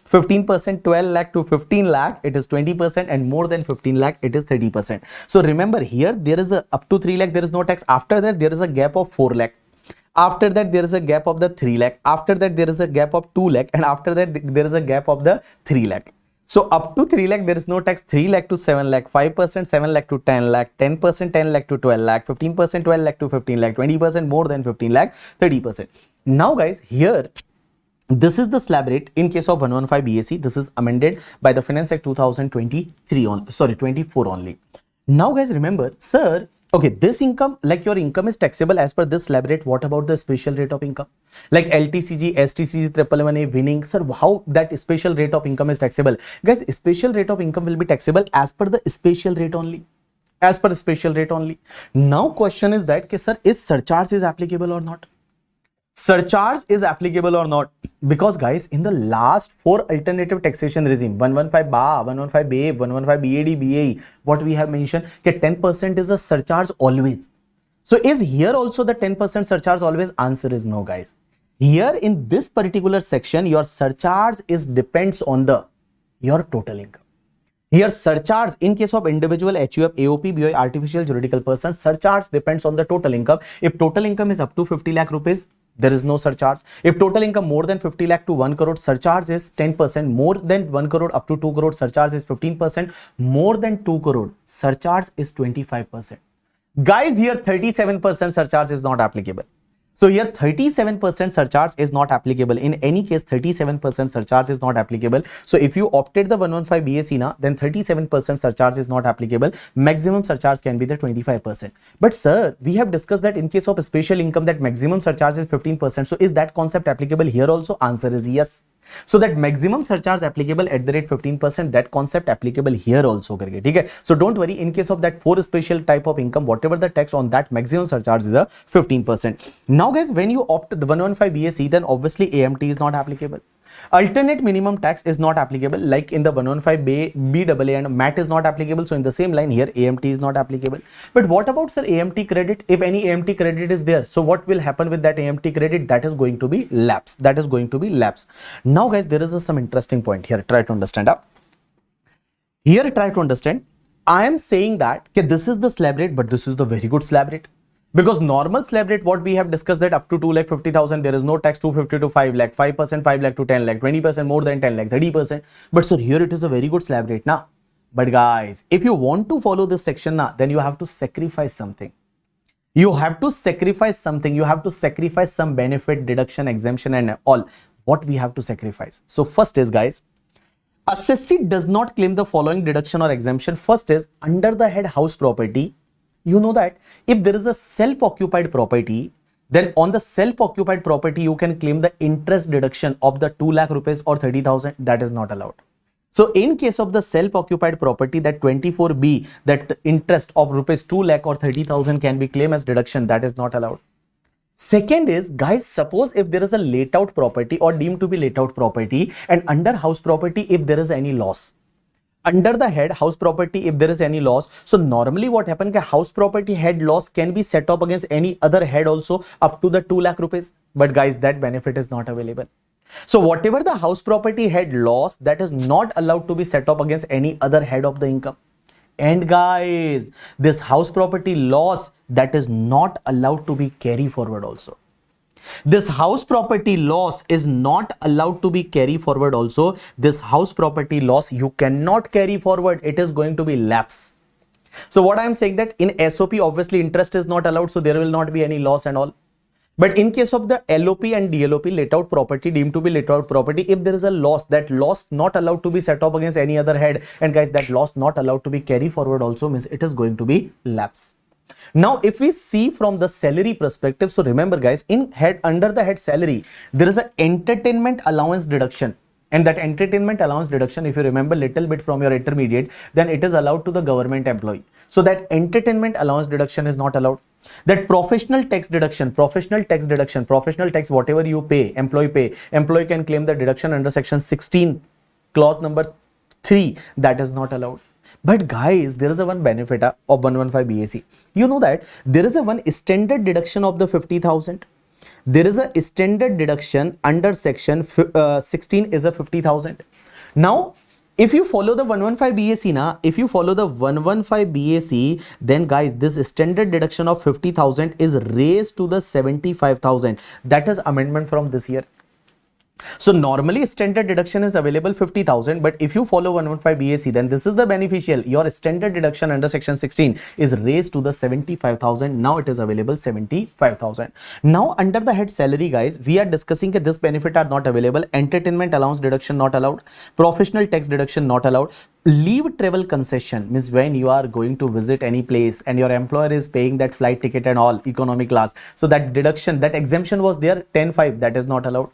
[SPEAKER 1] 15%, 12 lakh to 15 lakh it is 20%, and more than 15 lakh it is 30%. So remember, here there is a up to 3 lakh there is no tax. After that there is a gap of 4 lakh. After that, there is a gap of the 3 lakh. After that, there is a gap of 2 lakh. And after that, there is a gap of the 3 lakh. So up to 3 lakh, there is no tax. 3 lakh to 7 lakh, 5%, 7 lakh to 10 lakh, 10%, 10 lakh to 12 lakh, 15%, 12 lakh to 15 lakh, 20% more than 15 lakh, 30%. Now guys, here, this is the slab rate in case of 115 BAC. This is amended by the Finance Act 2023 on, sorry, 24 only. Now guys, remember, sir, okay, this income, like your income is taxable as per this slab rate. What about the special rate of income? Like LTCG, STCG, 111A, winning, sir, how that special rate of income is taxable? Guys, special rate of income will be taxable as per the special rate only. As per special rate only. Now question is that, okay, sir, is surcharge is applicable or not? Surcharge is applicable or not? Because guys, in the last 4 alternative taxation regime, 115 BA, 115 BA, 115 BAD, BAE, what we have mentioned, that 10% is a surcharge always. So is here also the 10% surcharge always? Answer is no, guys. Here in this particular section, your surcharge is depends on the your total income. Here surcharge in case of individual HUF, AOP, BOI, artificial juridical person, surcharge depends on the total income. If total income is up to 50 lakh rupees, there is no surcharge. If total income more than 50 lakh to 1 crore, surcharge is 10%. More than 1 crore up to 2 crore, surcharge is 15%. More than 2 crore, surcharge is 25%. Guys, here 37% surcharge is not applicable. So here 37% surcharge is not applicable. In any case, 37% surcharge is not applicable. So if you opted the 115 BAC na, then 37% surcharge is not applicable. Maximum surcharge can be the 25%. But sir, we have discussed that in case of special income, that maximum surcharge is 15%. So is that concept applicable here also? Answer is yes. So that maximum surcharge applicable at the rate 15%, that concept applicable here also. Okay? So don't worry, in case of that 4 special type of income, whatever the tax on that maximum surcharge is the 15%. Now guys, when you opt the 115 BAC, then obviously AMT is not applicable. Alternate minimum tax is not applicable, like in the 115 BAA and MAT is not applicable. So in the same line here, AMT is not applicable. But what about sir AMT credit? If any AMT credit is there, so what will happen with that AMT credit? That is going to be lapse. That is going to be lapse. Now guys, there is some interesting point here. Try to understand. Here try to understand. I am saying that okay, this is the slab rate, but this is the very good slab rate. Because normal slab rate, what we have discussed, that up to 2,50,000, there is no tax. 250 to 5 lakh, 5%, 5 lakh to 10 lakh, 20% more than 10 lakh, 30%. But so here it is a very good slab rate now. But guys, if you want to follow this section now, then you have to sacrifice something. You have to sacrifice something. You have to sacrifice some benefit, deduction, exemption and all. What we have to sacrifice? So first is guys, assessee does not claim the following deduction or exemption. First is under the head house property. You know that if there is a self-occupied property, then on the self-occupied property, you can claim the interest deduction of the 2 lakh rupees or 30,000. That is not allowed. So in case of the self-occupied property, that 24B, that interest of rupees 2 lakh or 30,000 can be claimed as deduction. That is not allowed. Second is, guys, suppose if there is a laid out property or deemed to be laid out property, and under house property, if there is any loss, under the head house property, if there is any loss, so normally what happens, house property head loss can be set up against any other head also up to the 2 lakh rupees. But guys, that benefit is not available. So whatever the house property head loss, that is not allowed to be set up against any other head of the income. And guys, this house property loss, that is not allowed to be carry forward also. This house property loss is not allowed to be carry forward also. This house property loss you cannot carry forward. It is going to be lapse. So what I am saying, that in SOP obviously interest is not allowed, so there will not be any loss and all. But in case of the LOP and DLOP, laid out property, deemed to be laid out property, if there is a loss, that loss not allowed to be set up against any other head, and guys, that loss not allowed to be carry forward also, means it is going to be lapse. Now, if we see from the salary perspective, so remember guys, in head, under the head salary, there is an entertainment allowance deduction. And that entertainment allowance deduction, if you remember little bit from your intermediate, then it is allowed to the government employee. So that entertainment allowance deduction is not allowed. That professional tax deduction, professional tax, whatever you pay, employee can claim the deduction under section 16, clause number 3, that is not allowed. But guys, there is a one benefit of 115 BAC. You know that there is a one standard deduction of the 50,000. There is a standard deduction under section 16 is a 50,000. Now, If you follow the 115 BAC now, if you follow the 115 BAC, then guys, this standard deduction of 50,000 is raised to the 75,000. That is amendment from this year. So normally standard deduction is available 50,000, but if you follow 115 BAC, then this is the beneficial. Your standard deduction under section 16 is raised to the 75,000. Now it is available 75,000. Now under the head salary, guys, we are discussing that this benefit are not available. Entertainment allowance deduction not allowed. Professional tax deduction not allowed. Leave travel concession means when you are going to visit any place and your employer is paying that flight ticket and all economy class. So that deduction, that exemption was there 10.5, that is not allowed.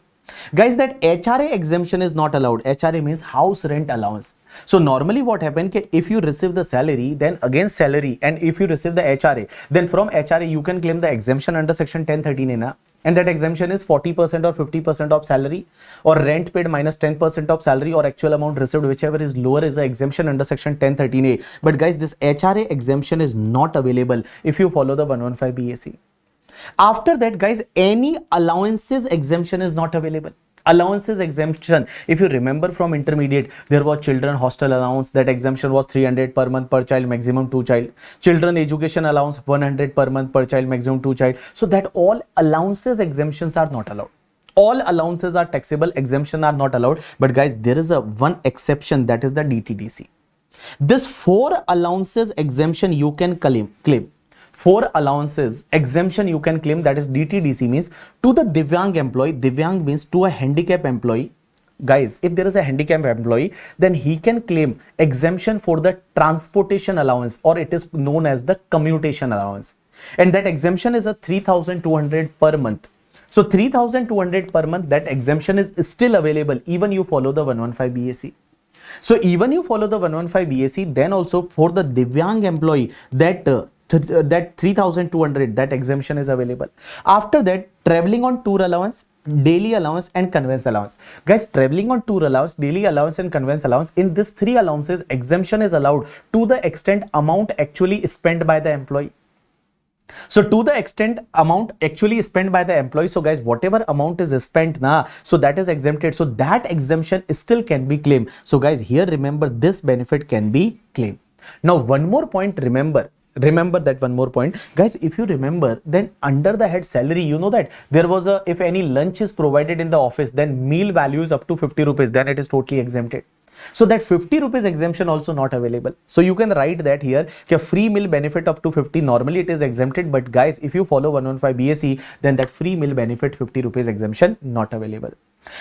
[SPEAKER 1] Guys, that HRA exemption is not allowed. HRA means house rent allowance. So normally what happened, if you receive the salary, then against salary, and if you receive the HRA, then from HRA you can claim the exemption under section 1013A, and that exemption is 40% or 50% of salary, or rent paid minus 10% of salary, or actual amount received, whichever is lower, is the exemption under section 1013A. But guys, this HRA exemption is not available if you follow the 115 BAC. After that, guys, any allowances exemption is not available. Allowances exemption, if you remember from intermediate, there was children hostel allowance, that exemption was 300 per month per child, maximum 2 child. Children education allowance 100 per month per child, maximum 2 child. So that all allowances exemptions are not allowed. All allowances are taxable, exemption are not allowed. But guys, there is a one exception, that is the DTDC. This 4 allowances exemption you can claim. 4 allowances exemption you can claim, that is DTDC, means to the Divyang employee. Divyang means to a handicap employee. Guys, if there is a handicap employee, then he can claim exemption for the transportation allowance, or it is known as the commutation allowance. And that exemption is a 3,200 per month. So 3,200 per month, that exemption is still available even you follow the 115 BAC. So even you follow the 115 BAC, then also for the Divyang employee, that 3,200, that exemption is available. After that, traveling on tour allowance, daily allowance and conveyance allowance. Guys, traveling on tour allowance, daily allowance and conveyance allowance, in this 3 allowances, exemption is allowed to the extent amount actually spent by the employee. So to the extent amount actually spent by the employee, so guys, whatever amount is spent now, so that is exempted. So that exemption still can be claimed. So guys, here remember, this benefit can be claimed. Now one more point, remember that one more point, guys. If you remember, then under the head salary, you know that there was a, if any lunch is provided in the office, then meal value is up to 50 rupees, then it is totally exempted. So that 50 rupees exemption also not available. So you can write that here, free meal benefit up to 50, normally it is exempted, but guys, if you follow 115 BAC, then that free meal benefit 50 rupees exemption not available.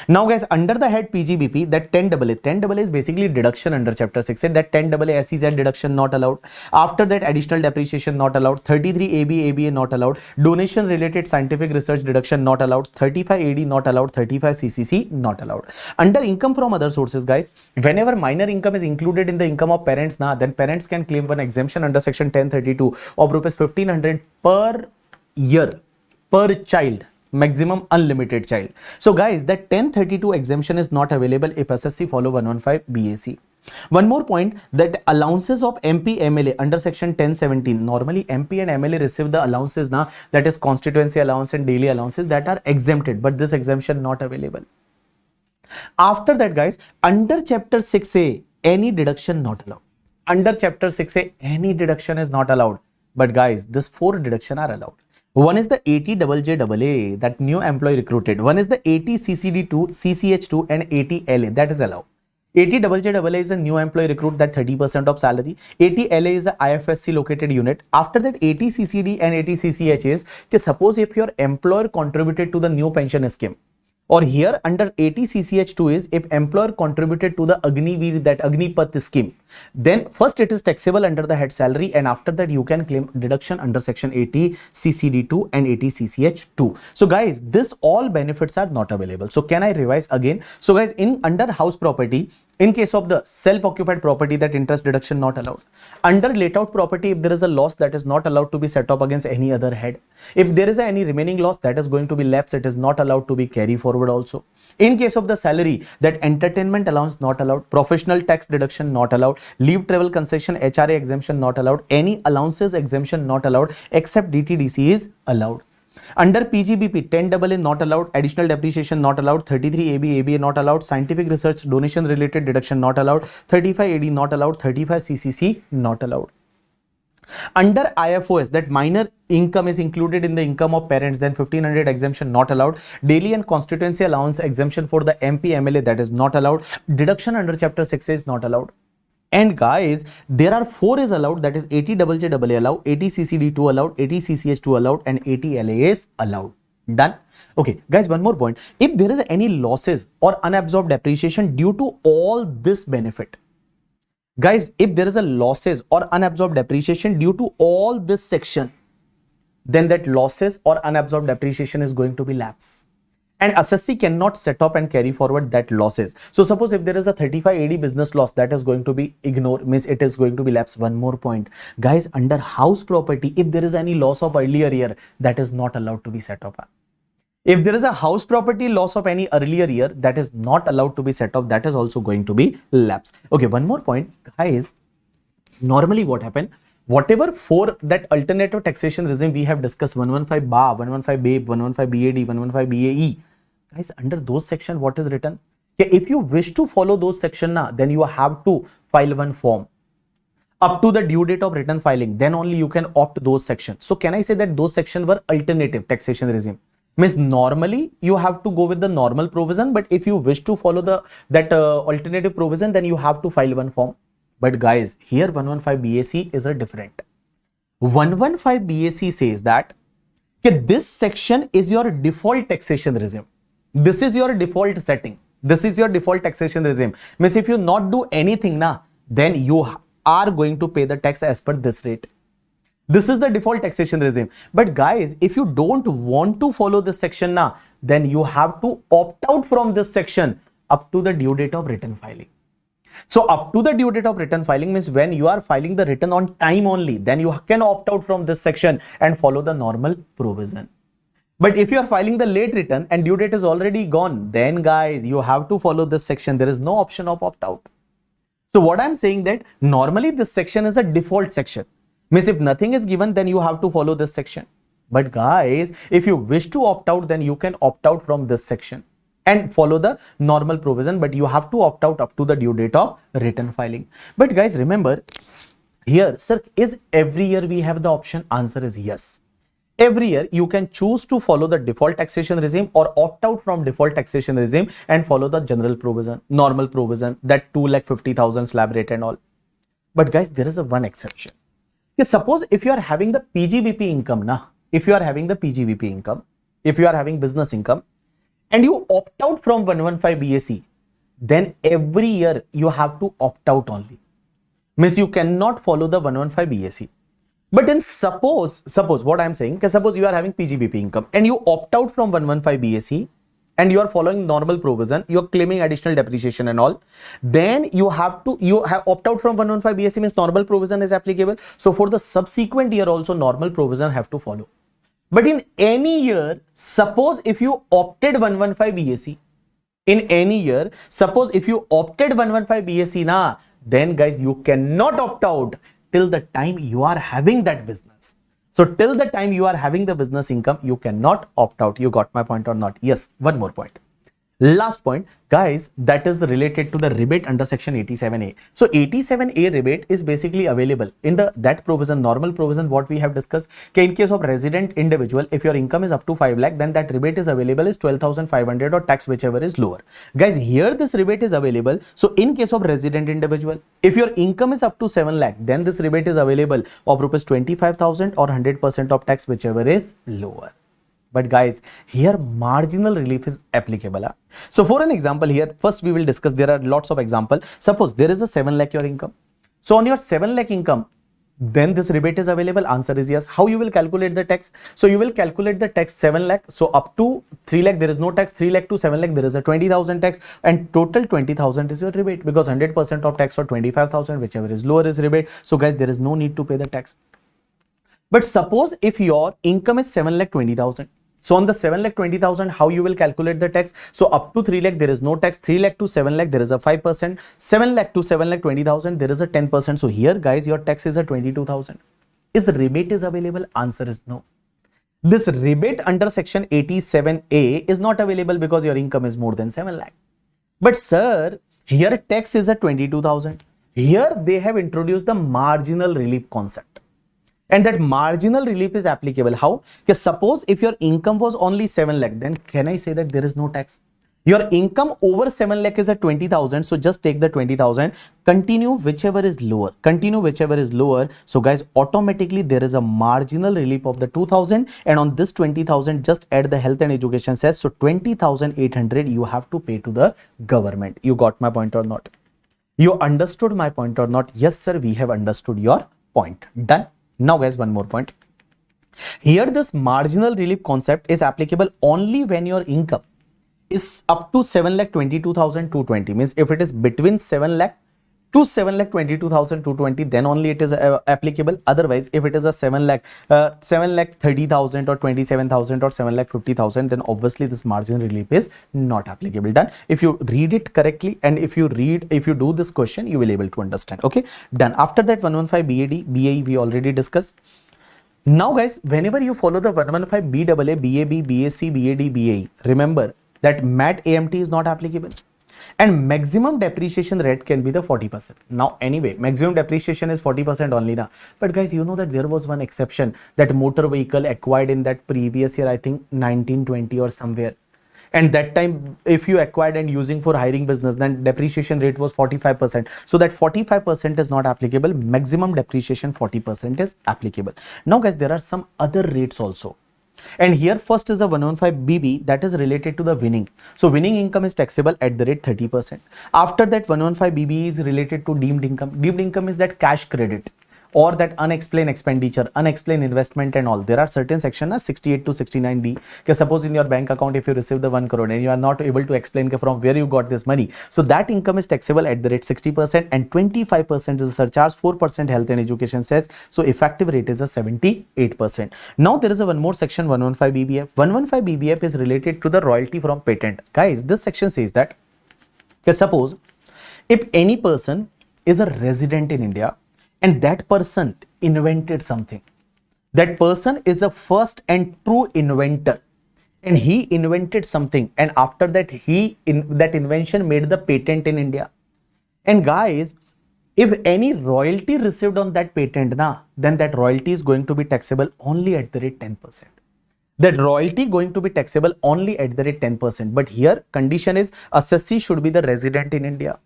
[SPEAKER 1] Now guys, under the head PGBP, that 10AA is basically deduction under chapter 6, that 10AA SEZ deduction not allowed. After that, additional depreciation not allowed. 33AB ABA not allowed. Donation related scientific research deduction not allowed. 35 AD not allowed. 35 CCC not allowed. Under income from other sources, guys, whenever minor income is included in the income of parents, then parents can claim one exemption under section 1032 of rupees 1500 per year per child, maximum unlimited child. So guys, that 1032 exemption is not available if SSC follow 115 BAC. One more point, that allowances of MP MLA under section 1017, normally MP and MLA receive the allowances now, that is constituency allowance and daily allowances, that are exempted, but this exemption not available. After that, guys, under chapter 6A, any deduction not allowed. Under chapter 6A, any deduction is not allowed, but guys, this 4 deduction are allowed. One is the 80JJAA, that new employee recruited. One is the 80CCD2, CCH2 and 80LA, that is allowed. 80JJAA is a new employee recruit, that 30% of salary. 80LA is the IFSC located unit. After that, 80CCD and 80CCH is, suppose if your employer contributed to the new pension scheme, or here under 80CCH2 is if employer contributed to the Agniveer, that Agnipath scheme, then first it is taxable under the head salary, and after that you can claim deduction under section 80CCD2 and 80CCH2. So guys, this all benefits are not available. So can I revise again? So guys, in under house property, in case of the self-occupied property, that interest deduction not allowed. Under let-out property, if there is a loss, that is not allowed to be set off against any other head. If there is any remaining loss, that is going to be lapse, it is not allowed to be carry forward also. In case of the salary, that entertainment allowance not allowed, professional tax deduction not allowed, leave travel concession, HRA exemption not allowed, any allowances exemption not allowed, except DTDC is allowed. Under PGBP, 10 AA not allowed, additional depreciation not allowed, 33 AB, ABA not allowed, scientific research donation related deduction not allowed, 35 AD not allowed, 35 CCC not allowed. Under IFOS, that minor income is included in the income of parents, then 1500 exemption not allowed. Daily and constituency allowance exemption for the MP MLA, that is not allowed. Deduction under chapter 6 is not allowed. And guys, there are 4 is allowed, that is 80 JJAA allowed, 80 CCD2 allowed, 80 CCH2 allowed, and 80 LAS allowed. Done. Okay, guys, one more point. If there is any losses or unabsorbed depreciation due to all this benefit, guys, if there is a losses or unabsorbed depreciation due to all this section, then that losses or unabsorbed depreciation is going to be lapse. And assessee cannot set up and carry forward that losses. So suppose if there is a 35 AD business loss, that is going to be ignored, means it is going to be lapse. One more point. Guys, under house property, if there is any loss of earlier year, that is not allowed to be set up. If there is a house property loss of any earlier year, that is not allowed to be set up, that is also going to be lapse. Okay, one more point, guys. Normally what happened? Whatever for that alternative taxation regime we have discussed, 115 BA, 115 BAPE, 115 BAD, 115 BAE. Guys, under those section, what is written? Okay, if you wish to follow those section, then you have to file one form up to the due date of return filing. Then only you can opt those sections. So can I say that those sections were alternative taxation regime? Means normally you have to go with the normal provision, but if you wish to follow that alternative provision, then you have to file one form. But guys, here 115 BAC is a different. 115 BAC says that okay, this section is your default taxation regime. This is your default setting. This is your default taxation regime. Means if you not do anything then you are going to pay the tax as per this rate. This is the default taxation regime. But guys, if you don't want to follow this section then you have to opt out from this section up to the due date of return filing. So up to the due date of return filing means when you are filing the return on time only, then you can opt out from this section and follow the normal provision. But if you are filing the late return and due date is already gone, then guys, you have to follow this section. There is no option of opt out. So what I'm saying that normally this section is a default section. Means if nothing is given, then you have to follow this section. But guys, if you wish to opt out, then you can opt out from this section and follow the normal provision, but you have to opt out up to the due date of return filing. But guys, remember here, sir, is every year we have the option? Answer is yes. Every year you can choose to follow the default taxation regime or opt out from default taxation regime and follow the general provision, normal provision, that 2,50,000 slab rate and all. But guys, there is a one exception. Okay, suppose if you are having the PGBP income, if you are having the PGBP income, if you are having business income and you opt out from 115 BAC, then every year you have to opt out only. Means you cannot follow the 115 BAC. But then suppose what I am saying, suppose you are having PGBP income and you opt out from 115 BAC and you are following normal provision, you are claiming additional depreciation and all, then you have opt out from 115 BAC means normal provision is applicable. So for the subsequent year also normal provision have to follow. But in any year, suppose if you opted 115 BAC, in any year, suppose if you opted 115 BAC then guys, you cannot opt out till the time you are having that business. So till the time you are having the business income, you cannot opt out. You got my point or not? Yes. One more point. Last point, guys, that is related to the rebate under section 87A. So 87A rebate is basically available in that provision, normal provision, what we have discussed. Okay, in case of resident individual, if your income is up to 5 lakh, then that rebate is available is 12,500 or tax whichever is lower. Guys, here this rebate is available. So in case of resident individual, if your income is up to 7 lakh, then this rebate is available of rupees 25,000 or 100% of tax whichever is lower. But guys, here marginal relief is applicable. So for an example here, first we will discuss, there are lots of examples. Suppose there is a 7 lakh your income. So on your 7 lakh income, then this rebate is available. Answer is yes. How you will calculate the tax? So you will calculate the tax 7 lakh. So up to 3 lakh, there is no tax. 3 lakh to 7 lakh, there is a 20,000 tax, and total 20,000 is your rebate because 100% of tax or 25,000, whichever is lower is rebate. So guys, there is no need to pay the tax. But suppose if your income is 7,20,000. So on the 7,20,000, how you will calculate the tax? So up to 3 lakh, there is no tax. 3 lakh to 7 lakh, there is a 5%. 7 lakh to 7,20,000, there is a 10%. So here, guys, your tax is a 22,000. Is rebate is available? Answer is no. This rebate under section 87A is not available because your income is more than 7 lakh. But sir, here tax is at 22,000. Here they have introduced the marginal relief concept. And that marginal relief is applicable. How? Because suppose if your income was only 7 lakh, then can I say that there is no tax? Your income over 7 lakh is at 20,000. So just take the 20,000, continue whichever is lower, continue whichever is lower. So guys, automatically there is a marginal relief of the 2,000, and on this 20,000, just add the health and education cess. So 20,800 you have to pay to the government. You got my point or not? You understood my point or not? Yes, sir, we have understood your point. Done. Now guys, one more point. Here this marginal relief concept is applicable only when your income is up to 7,22,220. Means if it is between 7 lakh to 7,22,220, then only it is applicable. Otherwise, if it is a 7,30,000 or 27,000 or 7,50,000, then obviously this marginal relief is not applicable. Done. If you read it correctly and if you do this question, you will able to understand. Okay, done. After that, 115 BAD, BAE we already discussed. Now guys, whenever you follow the 115 BAA, BAB, BAC, BAD, BAE, remember that MAT AMT is not applicable, and maximum depreciation rate can be the 40%. Now anyway, maximum depreciation is 40% only now. But guys, you know that there was one exception, that motor vehicle acquired in that previous year, I think 1920 or somewhere. And that time, if you acquired and using for hiring business, then depreciation rate was 45%. So that 45% is not applicable. Maximum depreciation 40% is applicable. Now guys, there are some other rates also. And here first is a 115 BB, that is related to the winning. So winning income is taxable at the rate 30%. After that, 115 BB is related to deemed income. Deemed income is that cash credit or that unexplained expenditure, unexplained investment and all. There are certain sections 68 to 69D. Suppose in your bank account, if you receive the 1 crore and you are not able to explain from where you got this money, so that income is taxable at the rate 60%, and 25% is a surcharge, 4% health and education cess. So effective rate is a 78%. Now there is a one more section, 115 BBF. 115 BBF is related to the royalty from patent. Guys, this section says that suppose if any person is a resident in India and that person invented something, that person is a first and true inventor, and he invented something, and after that that invention made the patent in India. And guys, if any royalty received on that patent, then that royalty is going to be taxable only at the rate 10%. That royalty going to be taxable only at the rate 10%. But here condition is assessee should be the resident in India.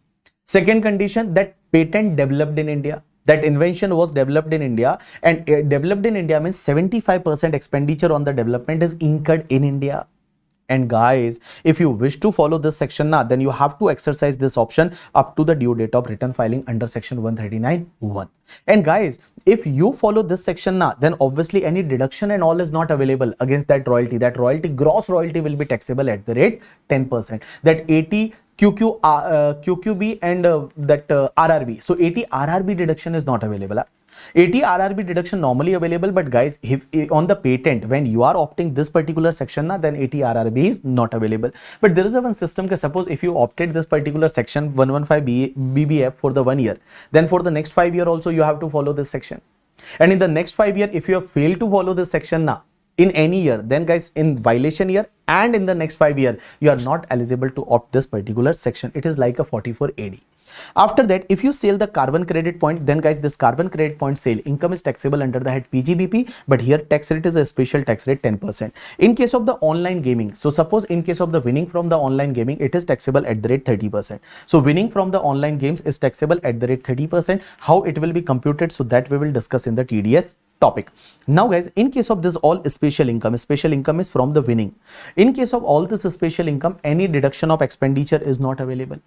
[SPEAKER 1] Second condition, that patent developed in India. That invention was developed in India, and developed in India means 75% expenditure on the development is incurred in India. And guys, if you wish to follow this section then you have to exercise this option up to the due date of return filing under section 139(1). And guys, if you follow this section then obviously any deduction and all is not available against that royalty. That royalty, gross royalty, will be taxable at the rate 10%. That 80 QQB and that RRB. So 80 RRB deduction is not available. 80 RRB deduction normally available, but guys, if on the patent, when you are opting this particular section, then 80 RRB is not available. But there is a one system, suppose if you opted this particular section 115 BBF for the 1 year, then for the next 5 year also you have to follow this section. And in the next 5 year, if you have failed to follow this section in any year, then guys, in violation year and in the next 5 year, you are not eligible to opt this particular section. It is like a 44 AD. After that, if you sell the carbon credit point, then guys, this carbon credit point sale income is taxable under the head PGBP, but here tax rate is a special tax rate 10%. In case of the online gaming, so suppose in case of the winning from the online gaming, it is taxable at the rate 30%. So winning from the online games is taxable at the rate 30%. How it will be computed, so that we will discuss in the TDS topic. Now guys, in case of this all special income is from the winning. In case of all this special income, any deduction of expenditure is not available.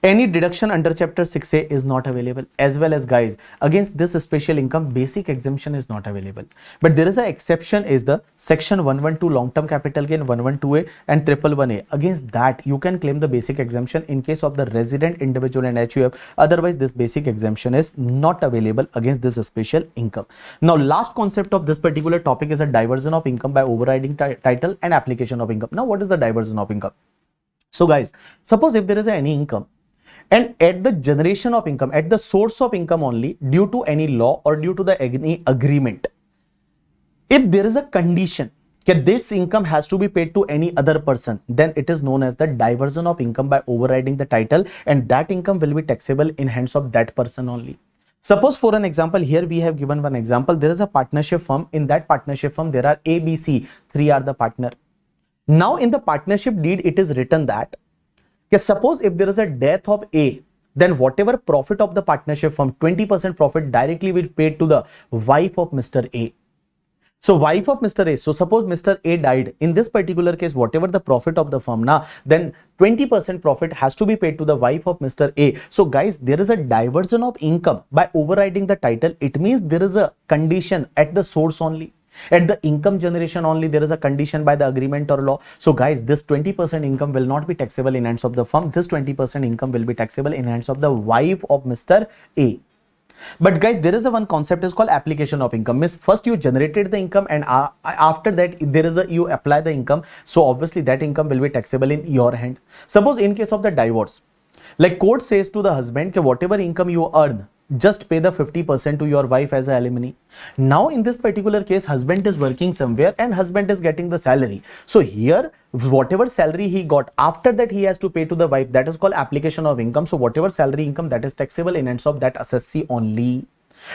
[SPEAKER 1] Any deduction under chapter 6A is not available, as well as guys, against this special income, basic exemption is not available. But there is an exception, is the section 112 long term capital gain, 112A and 111A. Against that you can claim the basic exemption in case of the resident, individual and HUF. Otherwise this basic exemption is not available against this special income. Now last concept of this particular topic is a diversion of income by overriding title and application of income. Now what is the diversion of income? So guys, suppose if there is any income, and at the generation of income, at the source of income only, due to any law or due to the any agreement, If there is a condition that this income has to be paid to any other person, then it is known as the diversion of income by overriding the title, and that income will be taxable in hands of that person only. Suppose for an example, here we have given one example. There is a partnership firm. In that partnership firm, there are A, B, C. Three are the partner. Now in the partnership deed, it is written that suppose if there is a death of A, then whatever profit of the partnership firm, 20% profit directly will be paid to the wife of Mr. A. So wife of Mr. A, so suppose Mr. A died, in this particular case, whatever the profit of the firm, then 20% profit has to be paid to the wife of Mr. A. So guys, there is a diversion of income by overriding the title. It means there is a condition at the source only. At the income generation only, there is a condition by the agreement or law. So guys, this 20% income will not be taxable in hands of the firm. This 20% income will be taxable in hands of the wife of Mr. A. But guys, there is a one concept is called application of income. Means first you generated the income, and after that there is a you apply the income. So obviously that income will be taxable in your hand. Suppose in case of the divorce, like court says to the husband that whatever income you earn, just pay the 50% to your wife as a alimony. Now in this particular case, husband is working somewhere and husband is getting the salary. So here whatever salary he got, after that he has to pay to the wife. That is called application of income. So whatever salary income, that is taxable in hands of that assessee only.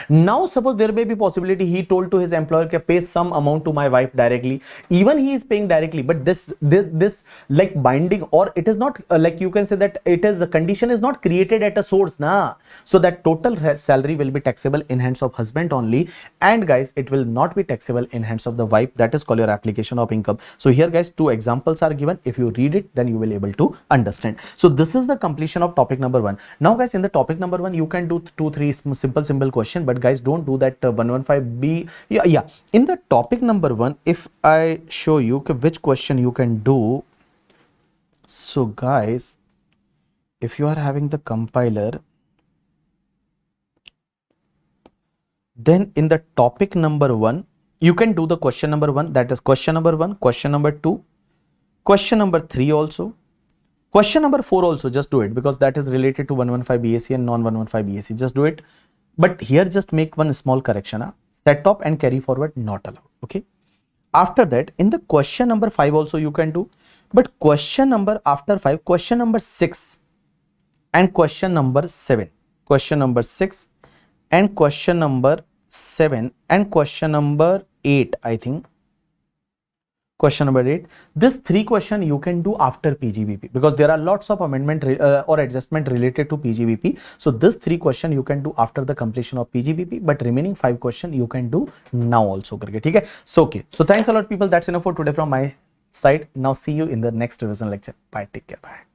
[SPEAKER 1] Now suppose there may be possibility he told to his employer to pay some amount to my wife directly. Even he is paying directly, but this like binding, or it is not like you can say that it is a condition is not created at a source, so that total salary will be taxable in hands of husband only, and guys, it will not be taxable in hands of the wife. That is called your application of income. So here guys, two examples are given. If you read it, then you will able to understand. So this is the completion of topic number 1. Now guys, in the topic number 1 you can do 2-3 simple question, but guys, don't do that 115b. Yeah, in the topic number 1, if I show you which question you can do. So guys, if you are having the compiler, then in the topic number 1 you can do the question number 1, that is question number 1, question number 2, question number 3 also, question number 4 also. Just do it because that is related to 115 BAC and non 115 BAC. Just do it. But here just make one small correction. Set top and carry forward not allowed. Okay. After that, in the question number 5 also you can do. But question number after 5, question number 6 and question number 7. Question number 6 and question number 7 and question number 8, I think. Question number 8. This 3 question you can do after PGBP because there are lots of amendment or adjustment related to PGBP. So this 3 question you can do after the completion of PGBP, but remaining 5 question you can do now also. Okay. So okay. So thanks a lot people. That's enough for today from my side. Now see you in the next revision lecture. Bye. Take care. Bye.